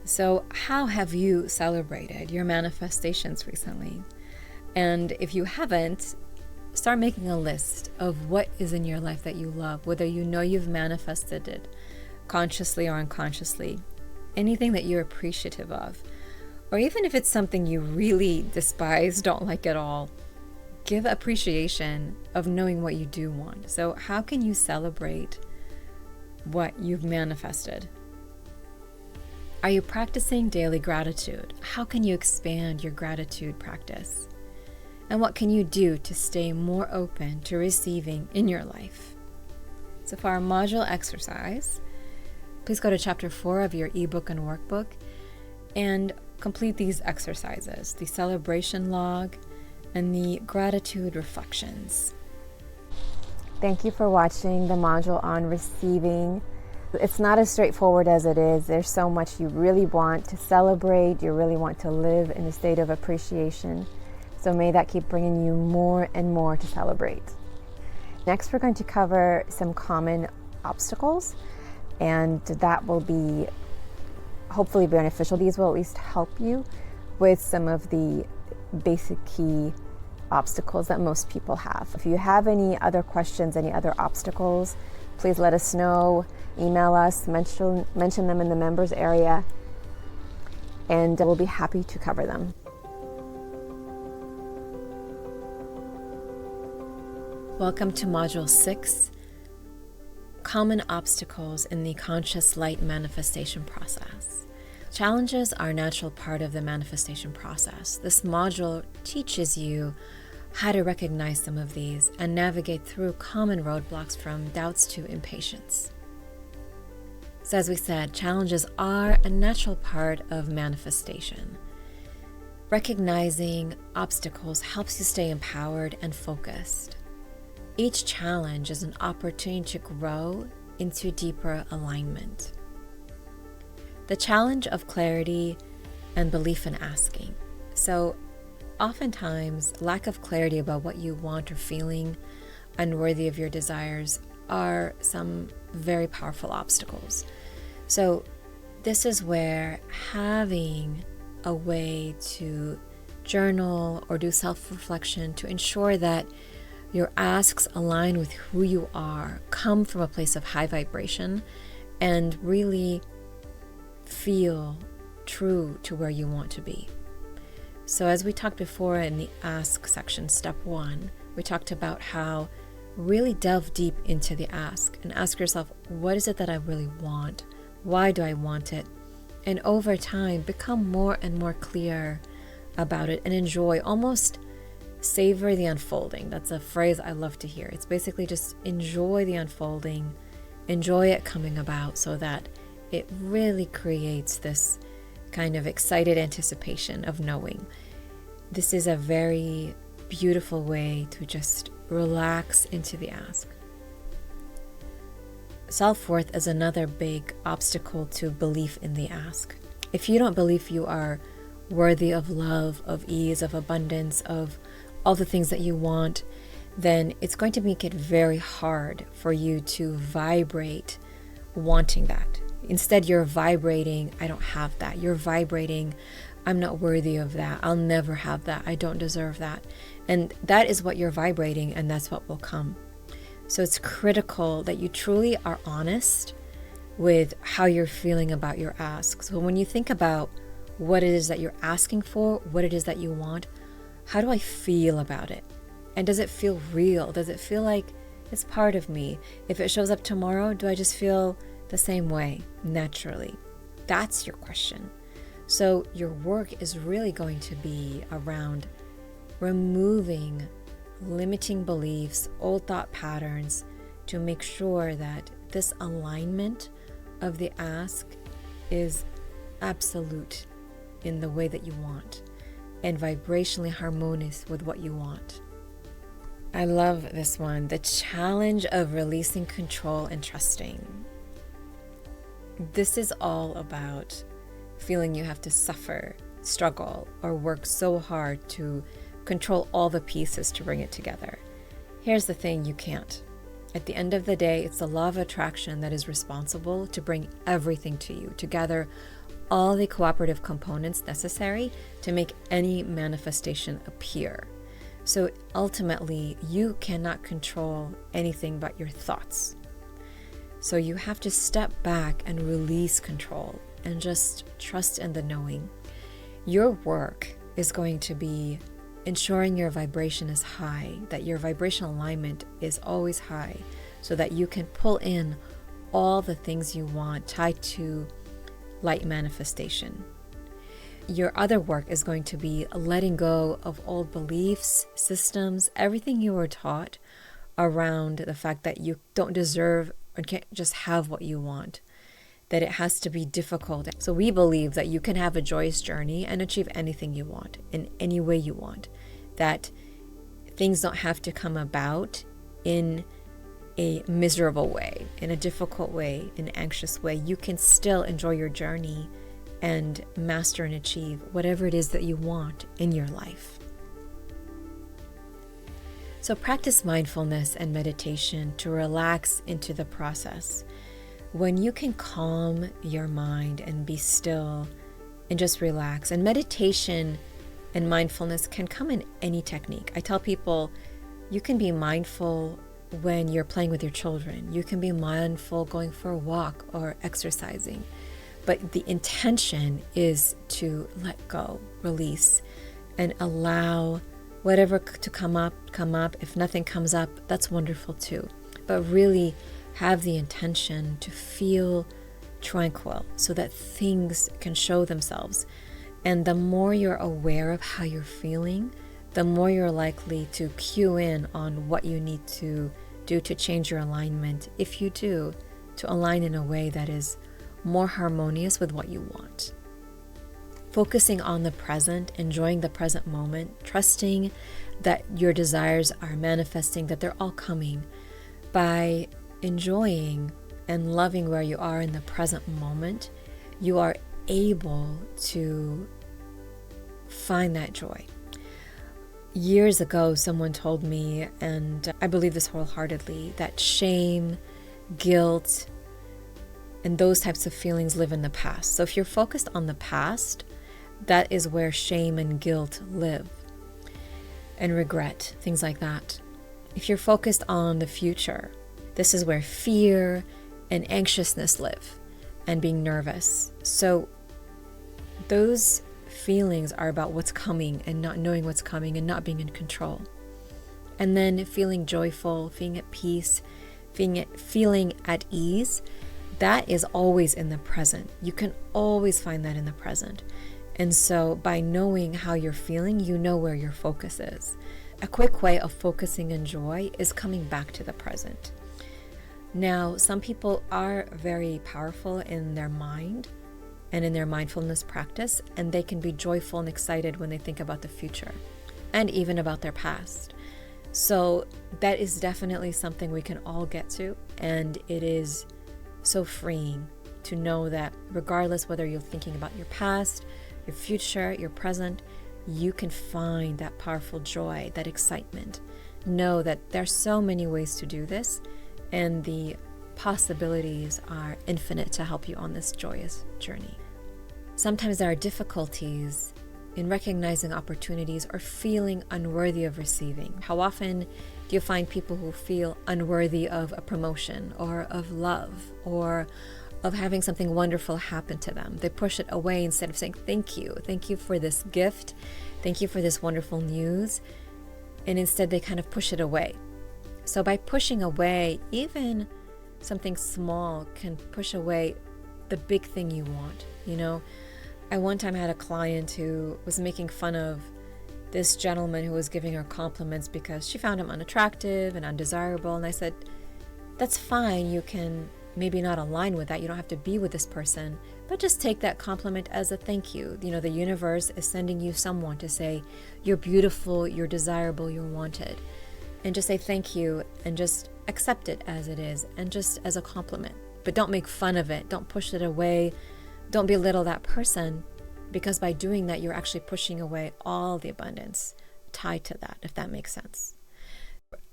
So, how have you celebrated your manifestations recently? And if you haven't, start making a list of what is in your life that you love, whether you know you've manifested it consciously or unconsciously, anything that you're appreciative of, or even if it's something you really despise, don't like at all, give appreciation of knowing what you do want. So how can you celebrate what you've manifested? Are you practicing daily gratitude? How can you expand your gratitude practice? And what can you do to stay more open to receiving in your life? So for our module exercise, please go to chapter 4 of your ebook and workbook and complete these exercises, the celebration log and the gratitude reflections. Thank you for watching the module on receiving. It's not as straightforward as it is. There's so much you really want to celebrate. You really want to live in a state of appreciation. So may that keep bringing you more and more to celebrate. Next, we're going to cover some common obstacles, and that will be hopefully beneficial. These will at least help you with some of the basic key obstacles that most people have. If you have any other questions, any other obstacles, please let us know. Email us, mention them in the members area, and we'll be happy to cover them. Welcome to Module 6, Common Obstacles in the Conscious Light Manifestation Process. Challenges are a natural part of the manifestation process. This module teaches you how to recognize some of these and navigate through common roadblocks from doubts to impatience. So as we said, challenges are a natural part of manifestation. Recognizing obstacles helps you stay empowered and focused. Each challenge is an opportunity to grow into deeper alignment. The challenge of clarity and belief in asking. So oftentimes, lack of clarity about what you want or feeling unworthy of your desires are some very powerful obstacles. So this is where having a way to journal or do self-reflection to ensure that your asks align with who you are, come from a place of high vibration, and really feel true to where you want to be. So as we talked before in the ask section, step 1, we talked about how really delve deep into the ask and ask yourself, what is it that I really want? Why do I want it? And over time, become more and more clear about it and enjoy, almost savor the unfolding. That's a phrase I love to hear. It's basically just enjoy the unfolding, enjoy it coming about so that it really creates this kind of excited anticipation of knowing. This is a very beautiful way to just relax into the ask. Self-worth is another big obstacle to belief in the ask. If you don't believe you are worthy of love, of ease, of abundance, of all the things that you want, then it's going to make it very hard for you to vibrate wanting that. Instead, you're vibrating, I don't have that. You're vibrating, I'm not worthy of that. I'll never have that. I don't deserve that. And that is what you're vibrating, and that's what will come. So it's critical that you truly are honest with how you're feeling about your asks. So when you think about what it is that you're asking for, what it is that you want, how do I feel about it? And does it feel real? Does it feel like it's part of me? If it shows up tomorrow, do I just feel the same way naturally? That's your question. So your work is really going to be around removing limiting beliefs, old thought patterns, to make sure that this alignment of the ask is absolute in the way that you want and vibrationally harmonious with what you want. I love this one, the challenge of releasing control and trusting. This is all about feeling you have to suffer, struggle, or work so hard to control all the pieces to bring it together. Here's the thing, you can't. At the end of the day, it's the law of attraction that is responsible to bring everything to you, to gather all the cooperative components necessary to make any manifestation appear. So ultimately, you cannot control anything but your thoughts. So you have to step back and release control and just trust in the knowing. Your work is going to be ensuring your vibration is high, that your vibrational alignment is always high, so that you can pull in all the things you want tied to light manifestation. Your other work is going to be letting go of old beliefs, systems, everything you were taught around the fact that you don't deserve or can't just have what you want, that it has to be difficult. So we believe that you can have a joyous journey and achieve anything you want in any way you want, that things don't have to come about in a miserable way, in a difficult way, in an anxious way. You can still enjoy your journey and master and achieve whatever it is that you want in your life. So practice mindfulness and meditation to relax into the process. When you can calm your mind and be still and just relax, and meditation and mindfulness can come in any technique. I tell people you can be mindful when you're playing with your children. You can be mindful going for a walk or exercising. But the intention is to let go, release, and allow whatever to come up. If nothing comes up, that's wonderful too. But really have the intention to feel tranquil so that things can show themselves. And the more you're aware of how you're feeling, the more you're likely to cue in on what you need to do to change your alignment, if you do, to align in a way that is more harmonious with what you want. Focusing on the present, enjoying the present moment, trusting that your desires are manifesting, that they're all coming. By enjoying and loving where you are in the present moment, you are able to find that joy. Years ago, someone told me, and I believe this wholeheartedly, that shame, guilt, and those types of feelings live in the past. So if you're focused on the past, that is where shame and guilt live, and regret, things like that. If you're focused on the future, this is where fear and anxiousness live, and being nervous. So those feelings are about what's coming and not knowing what's coming and not being in control. And then feeling joyful, feeling at peace, feeling at ease, that is always in the present. You can always find that in the present. And so by knowing how you're feeling, you know where your focus is. A quick way of focusing on joy is coming back to the present. Now, some people are very powerful in their mind and in their mindfulness practice, and they can be joyful and excited when they think about the future and even about their past. So that is definitely something we can all get to, and it is so freeing to know that regardless whether you're thinking about your past, your future, your present, you can find that powerful joy, that excitement. Know that there's so many ways to do this, and the possibilities are infinite to help you on this joyous journey. Sometimes there are difficulties in recognizing opportunities or feeling unworthy of receiving. How often do you find people who feel unworthy of a promotion or of love or of having something wonderful happen to them? They push it away instead of saying, thank you for this gift, thank you for this wonderful news, and instead they kind of push it away. So by pushing away, even something small can push away the big thing you want. I one time had a client who was making fun of this gentleman who was giving her compliments because she found him unattractive and undesirable. And I said, that's fine. You can maybe not align with that. You don't have to be with this person, but just take that compliment as a thank you. You know, the universe is sending you someone to say, you're beautiful, you're desirable, you're wanted. And just say thank you and just accept it as it is and just as a compliment. But don't make fun of it. Don't push it away. Don't belittle that person, because by doing that, you're actually pushing away all the abundance tied to that, if that makes sense.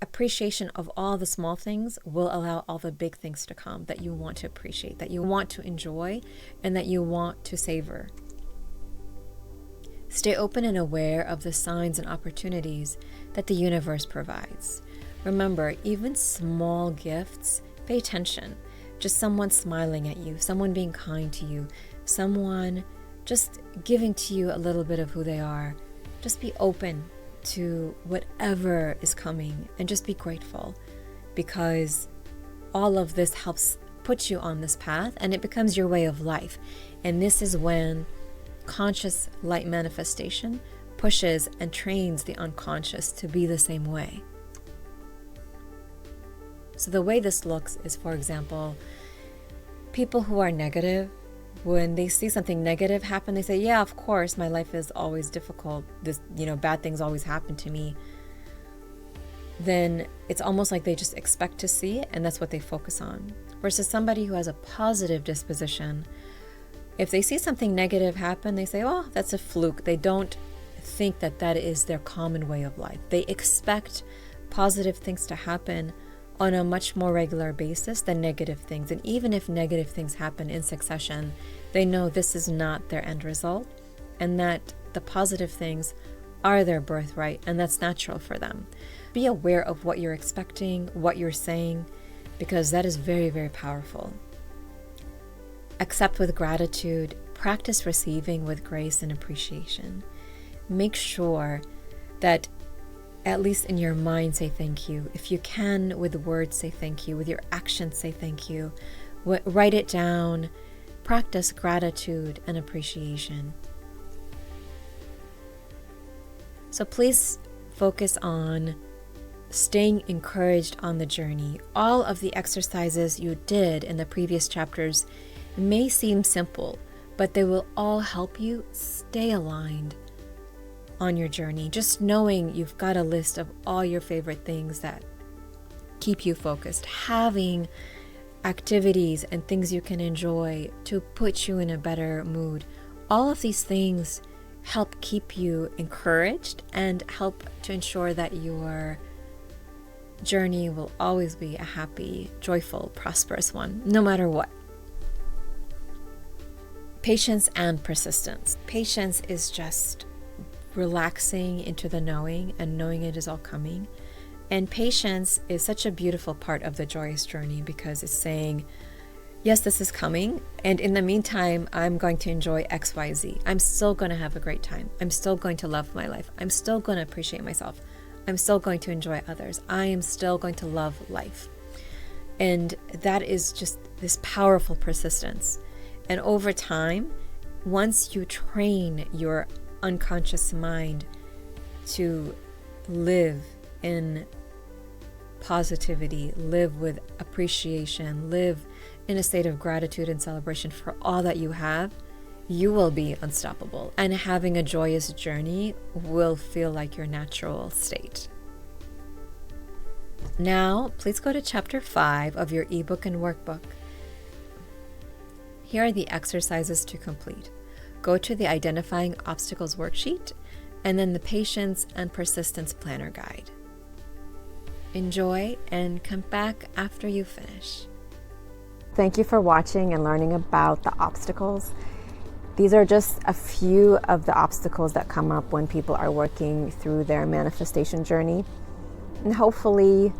Appreciation of all the small things will allow all the big things to come that you want to appreciate, that you want to enjoy, and that you want to savor. Stay open and aware of the signs and opportunities that the universe provides. Remember, even small gifts, pay attention. Just someone smiling at you, someone being kind to you, someone just giving to you a little bit of who they are. Just be open to whatever is coming and just be grateful, because all of this helps put you on this path and it becomes your way of life. And this is when conscious light manifestation pushes and trains the unconscious to be the same way. So the way this looks is, for example, people who are negative, when they see something negative happen, they say, yeah, of course, my life is always difficult. Bad things always happen to me. Then it's almost like they just expect to see it, and that's what they focus on. Versus somebody who has a positive disposition, if they see something negative happen, they say, oh, that's a fluke. They don't think that that is their common way of life. They expect positive things to happen on a much more regular basis than negative things. And even if negative things happen in succession, they know this is not their end result, and that the positive things are their birthright, and that's natural for them. Be aware of what you're expecting, what you're saying, because that is very, very powerful. Accept with gratitude. Practice receiving with grace and appreciation. Make sure that at least in your mind, say thank you. If you can, with words, say thank you. With your actions, say thank you. Write it down. Practice gratitude and appreciation. So please focus on staying encouraged on the journey. All of the exercises you did in the previous chapters may seem simple, but they will all help you stay aligned on your journey. Just knowing you've got a list of all your favorite things that keep you focused, having activities and things you can enjoy to put you in a better mood. All of these things help keep you encouraged and help to ensure that your journey will always be a happy, joyful, prosperous one, no matter what. Patience and persistence. Patience is just relaxing into the knowing and knowing it is all coming. And patience is such a beautiful part of the joyous journey, because it's saying, yes, this is coming, and in the meantime, I'm going to enjoy XYZ. I'm still going to have a great time. I'm still going to love my life. I'm still going to appreciate myself. I'm still going to enjoy others. I am still going to love life. And that is just this powerful persistence. And over time, once you train your unconscious mind to live in positivity, live with appreciation, live in a state of gratitude and celebration for all that you have, you will be unstoppable. And having a joyous journey will feel like your natural state. Now, please go to chapter 5 of your ebook and workbook. Here are the exercises to complete. Go to the Identifying Obstacles worksheet and then the Patience and Persistence Planner Guide. Enjoy and come back after you finish. Thank you for watching and learning about the obstacles. These are just a few of the obstacles that come up when people are working through their manifestation journey. And hopefully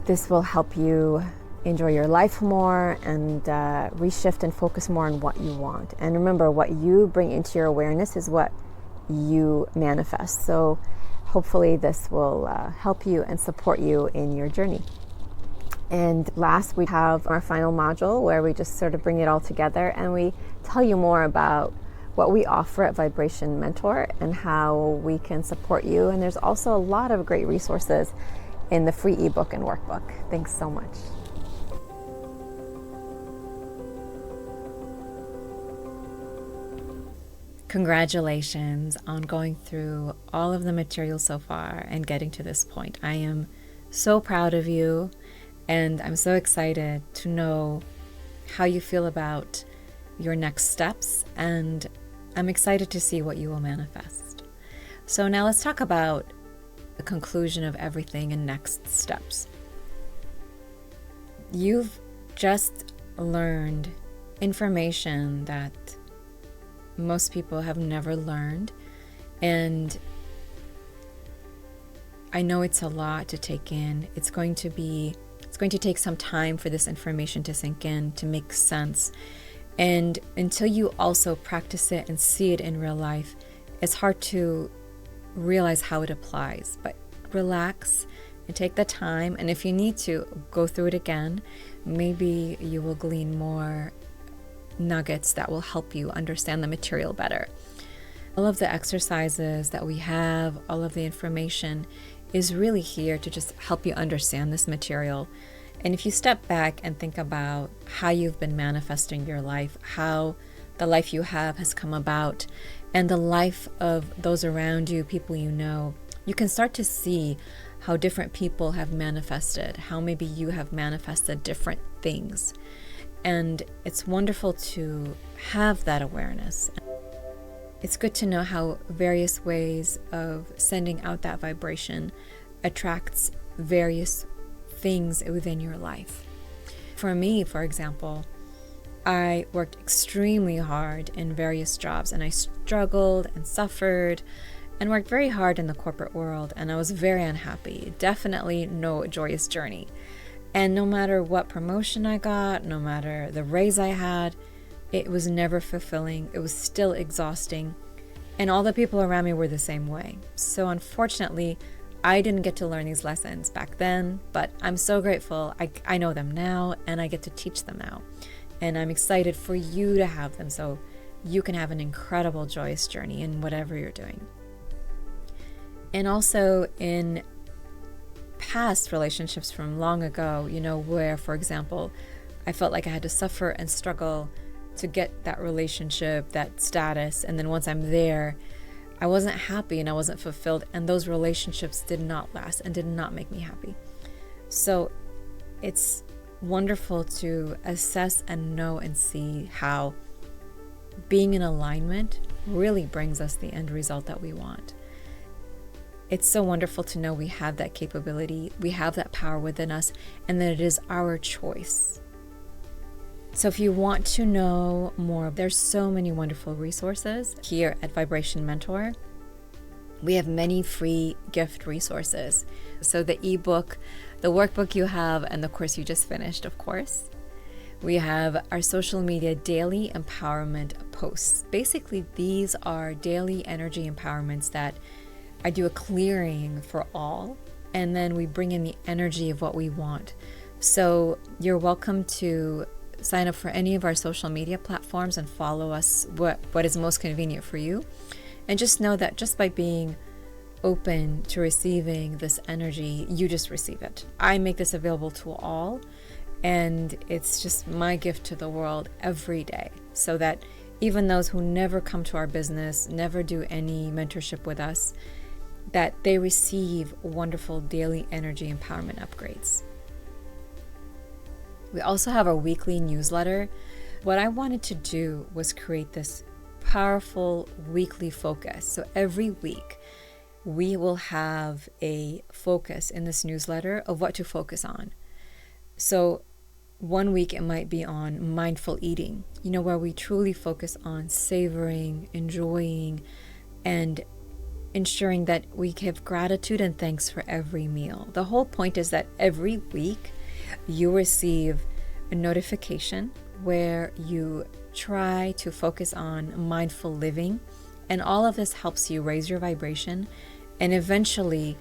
this will help you enjoy your life more and reshift and focus more on what you want. And remember, what you bring into your awareness is what you manifest. So hopefully this will help you and support you in your journey. And last, we have our final module where we just sort of bring it all together and we tell you more about what we offer at Vibration Mentor and how we can support you. And there's also a lot of great resources in the free ebook and workbook. Thanks so much. Congratulations on going through all of the material so far and getting to this point. I am so proud of you, and I'm so excited to know how you feel about your next steps, and I'm excited to see what you will manifest. So now let's talk about the conclusion of everything and next steps. You've just learned information that most people have never learned, and I know it's a lot to take in. It's going to take some time for this information to sink in, to make sense. And until you also practice it and see it in real life, it's hard to realize how it applies. But relax and take the time, and if you need to, go through it again. Maybe you will glean more nuggets that will help you understand the material better. All of the exercises that we have, all of the information is really here to just help you understand this material. And if you step back and think about how you've been manifesting your life, how the life you have has come about, and the life of those around you, people you know, you can start to see how different people have manifested, how maybe you have manifested different things. And it's wonderful to have that awareness. It's good to know how various ways of sending out that vibration attracts various things within your life. For me, for example, I worked extremely hard in various jobs, and I struggled and suffered and worked very hard in the corporate world, and I was very unhappy. Definitely no joyous journey. And no matter what promotion I got, no matter the raise I had, it was never fulfilling. It was still exhausting. And all the people around me were the same way. So unfortunately, I didn't get to learn these lessons back then, but I'm so grateful. I know them now, and I get to teach them now. And I'm excited for you to have them so you can have an incredible, joyous journey in whatever you're doing. And also in past relationships from long ago, where, for example, I felt like I had to suffer and struggle to get that relationship, that status, and then once I'm there, I wasn't happy and I wasn't fulfilled, and those relationships did not last and did not make me happy. So it's wonderful to assess and know and see how being in alignment really brings us the end result that we want. It's so wonderful to know we have that capability, we have that power within us, and that it is our choice. So if you want to know more, there's so many wonderful resources here at Vibration Mentor. We have many free gift resources. So the ebook, the workbook you have, and the course you just finished, of course. We have our social media daily empowerment posts. Basically, these are daily energy empowerments that I do a clearing for all, and then we bring in the energy of what we want. So you're welcome to sign up for any of our social media platforms and follow us, what is most convenient for you. And just know that just by being open to receiving this energy, you just receive it. I make this available to all, and it's just my gift to the world every day, so that even those who never come to our business, never do any mentorship with us, that they receive wonderful daily energy empowerment upgrades. We also have our weekly newsletter. What I wanted to do was create this powerful weekly focus. So every week, we will have a focus in this newsletter of what to focus on. So one week it might be on mindful eating, where we truly focus on savoring, enjoying, and ensuring that we give gratitude and thanks for every meal. The whole point is that every week you receive a notification where you try to focus on mindful living, and all of this helps you raise your vibration and eventually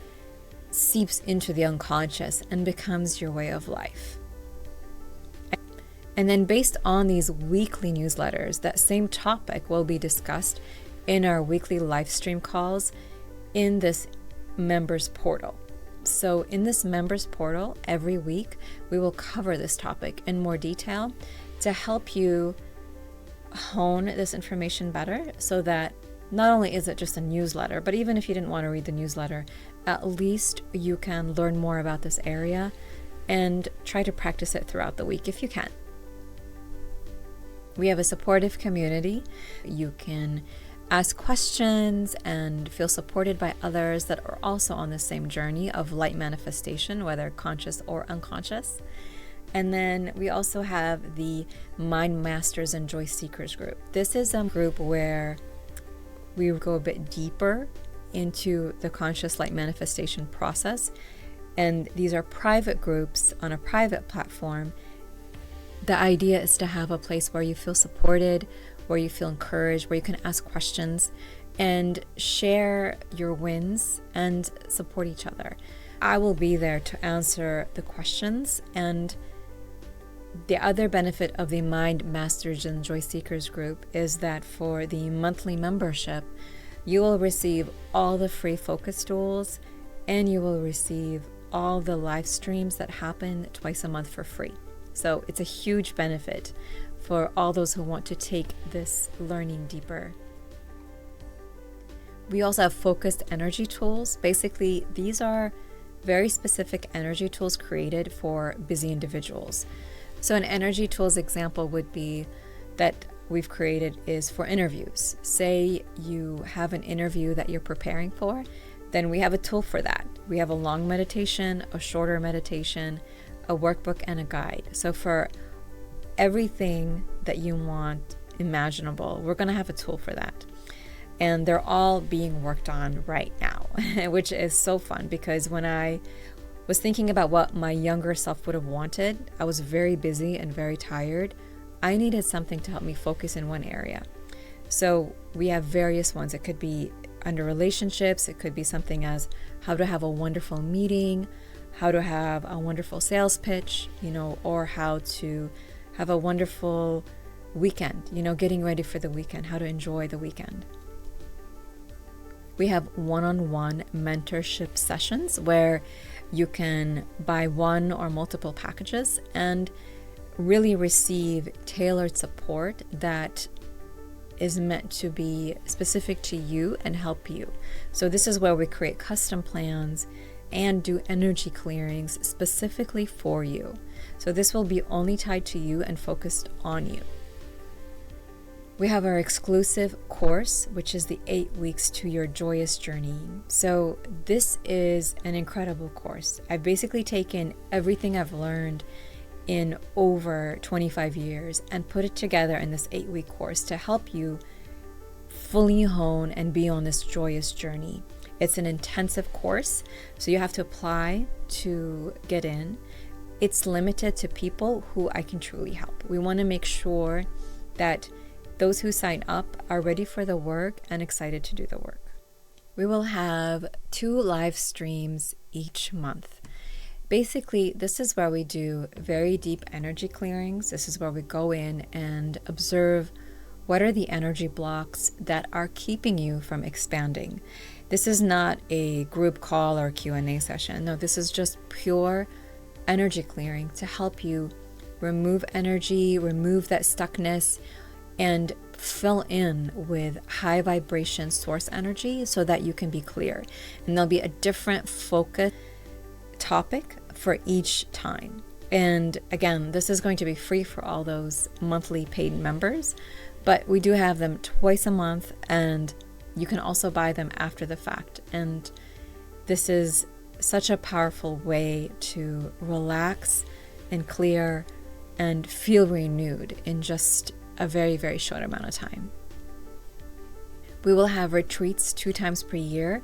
seeps into the unconscious and becomes your way of life. And then based on these weekly newsletters, that same topic will be discussed in our weekly live stream calls in this members portal. So in this members portal, every week, we will cover this topic in more detail to help you hone this information better, so that not only is it just a newsletter, but even if you didn't want to read the newsletter, at least you can learn more about this area and try to practice it throughout the week if you can. We have a supportive community. You can ask questions and feel supported by others that are also on the same journey of light manifestation, whether conscious or unconscious. And then we also have the Mind Masters and Joy Seekers group. This is a group where we go a bit deeper into the conscious light manifestation process. And these are private groups on a private platform. The idea is to have a place where you feel supported, where you feel encouraged, where you can ask questions and share your wins and support each other. I will be there to answer the questions. And the other benefit of the Mind Masters and Joy Seekers group is that for the monthly membership, you will receive all the free focus tools, and you will receive all the live streams that happen twice a month for free. So it's a huge benefit for all those who want to take this learning deeper. We also have focused energy tools. Basically, these are very specific energy tools created for busy individuals. So an energy tools example would be that we've created is for interviews. Say you have an interview that you're preparing for, then we have a tool for that. We have a long meditation, a shorter meditation, a workbook, and a guide. So for everything that you want imaginable, we're going to have a tool for that. And they're all being worked on right now, which is so fun, because when I was thinking about what my younger self would have wanted, I was very busy and very tired. I needed something to help me focus in one area. So we have various ones. It could be under relationships. It could be something as how to have a wonderful meeting, how to have a wonderful sales pitch, or how to have a wonderful weekend, getting ready for the weekend, how to enjoy the weekend. We have one-on-one mentorship sessions where you can buy one or multiple packages and really receive tailored support that is meant to be specific to you and help you. So this is where we create custom plans and do energy clearings specifically for you. So this will be only tied to you and focused on you. We have our exclusive course, which is the 8 weeks to your joyous journey. So this is an incredible course. I've basically taken everything I've learned in over 25 years and put it together in this 8-week course to help you fully hone and be on this joyous journey. It's an intensive course, so you have to apply to get in. It's limited to people who I can truly help. We want to make sure that those who sign up are ready for the work and excited to do the work. We will have 2 live streams each month. Basically, this is where we do very deep energy clearings. This is where we go in and observe what are the energy blocks that are keeping you from expanding. This is not a group call or Q&A session. No, this is just pure energy clearing to help you remove energy, remove that stuckness, and fill in with high vibration source energy so that you can be clear. And there'll be a different focus topic for each time. And again, this is going to be free for all those monthly paid members, but we do have them twice a month, and you can also buy them after the fact. And this is such a powerful way to relax and clear and feel renewed in just a very, very short amount of time. We will have retreats 2 times per year,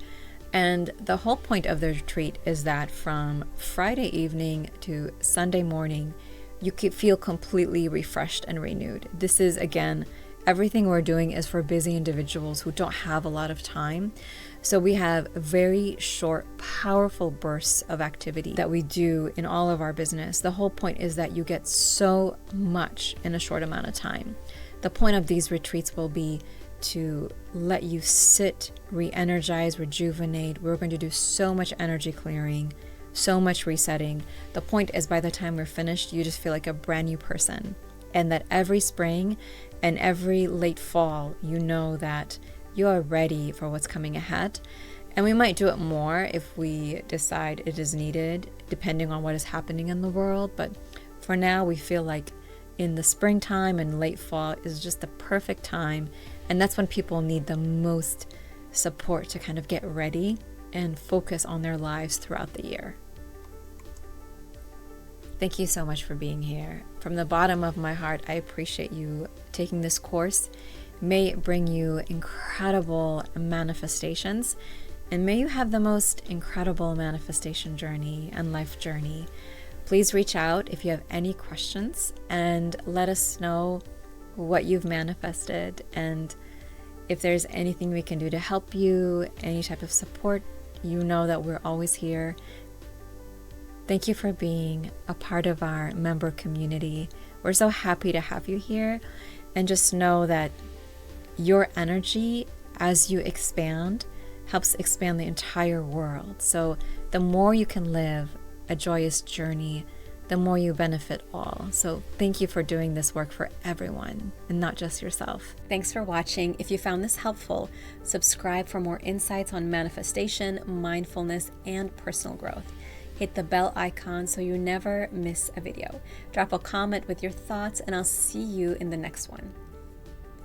and the whole point of the retreat is that from Friday evening to Sunday morning, you could feel completely refreshed and renewed. This is, again, Everything we're doing is for busy individuals who don't have a lot of time. So we have very short, powerful bursts of activity that we do in all of our business. The whole point is that you get so much in a short amount of time. The point of these retreats will be to let you sit, re-energize, rejuvenate. We're going to do so much energy clearing, so much resetting. The point is, by the time we're finished, you just feel like a brand new person. And that every spring and every late fall, you know that you are ready for what's coming ahead. And we might do it more if we decide it is needed, depending on what is happening in the world. But for now, we feel like in the springtime and late fall is just the perfect time. And that's when people need the most support to kind of get ready and focus on their lives throughout the year. Thank you so much for being here. From the bottom of my heart, I appreciate you taking this course. May it bring you incredible manifestations, and may you have the most incredible manifestation journey and life journey. Please reach out if you have any questions and let us know what you've manifested, and if there's anything we can do to help you, any type of support, you know that we're always here. Thank you for being a part of our member community. We're so happy to have you here, and just know that your energy as you expand helps expand the entire world. So the more you can live a joyous journey, the more you benefit all. So thank you for doing this work for everyone and not just yourself. Thanks for watching. If you found this helpful, subscribe for more insights on manifestation, mindfulness, and personal growth. Hit the bell icon so you never miss a video. Drop a comment with your thoughts, and I'll see you in the next one.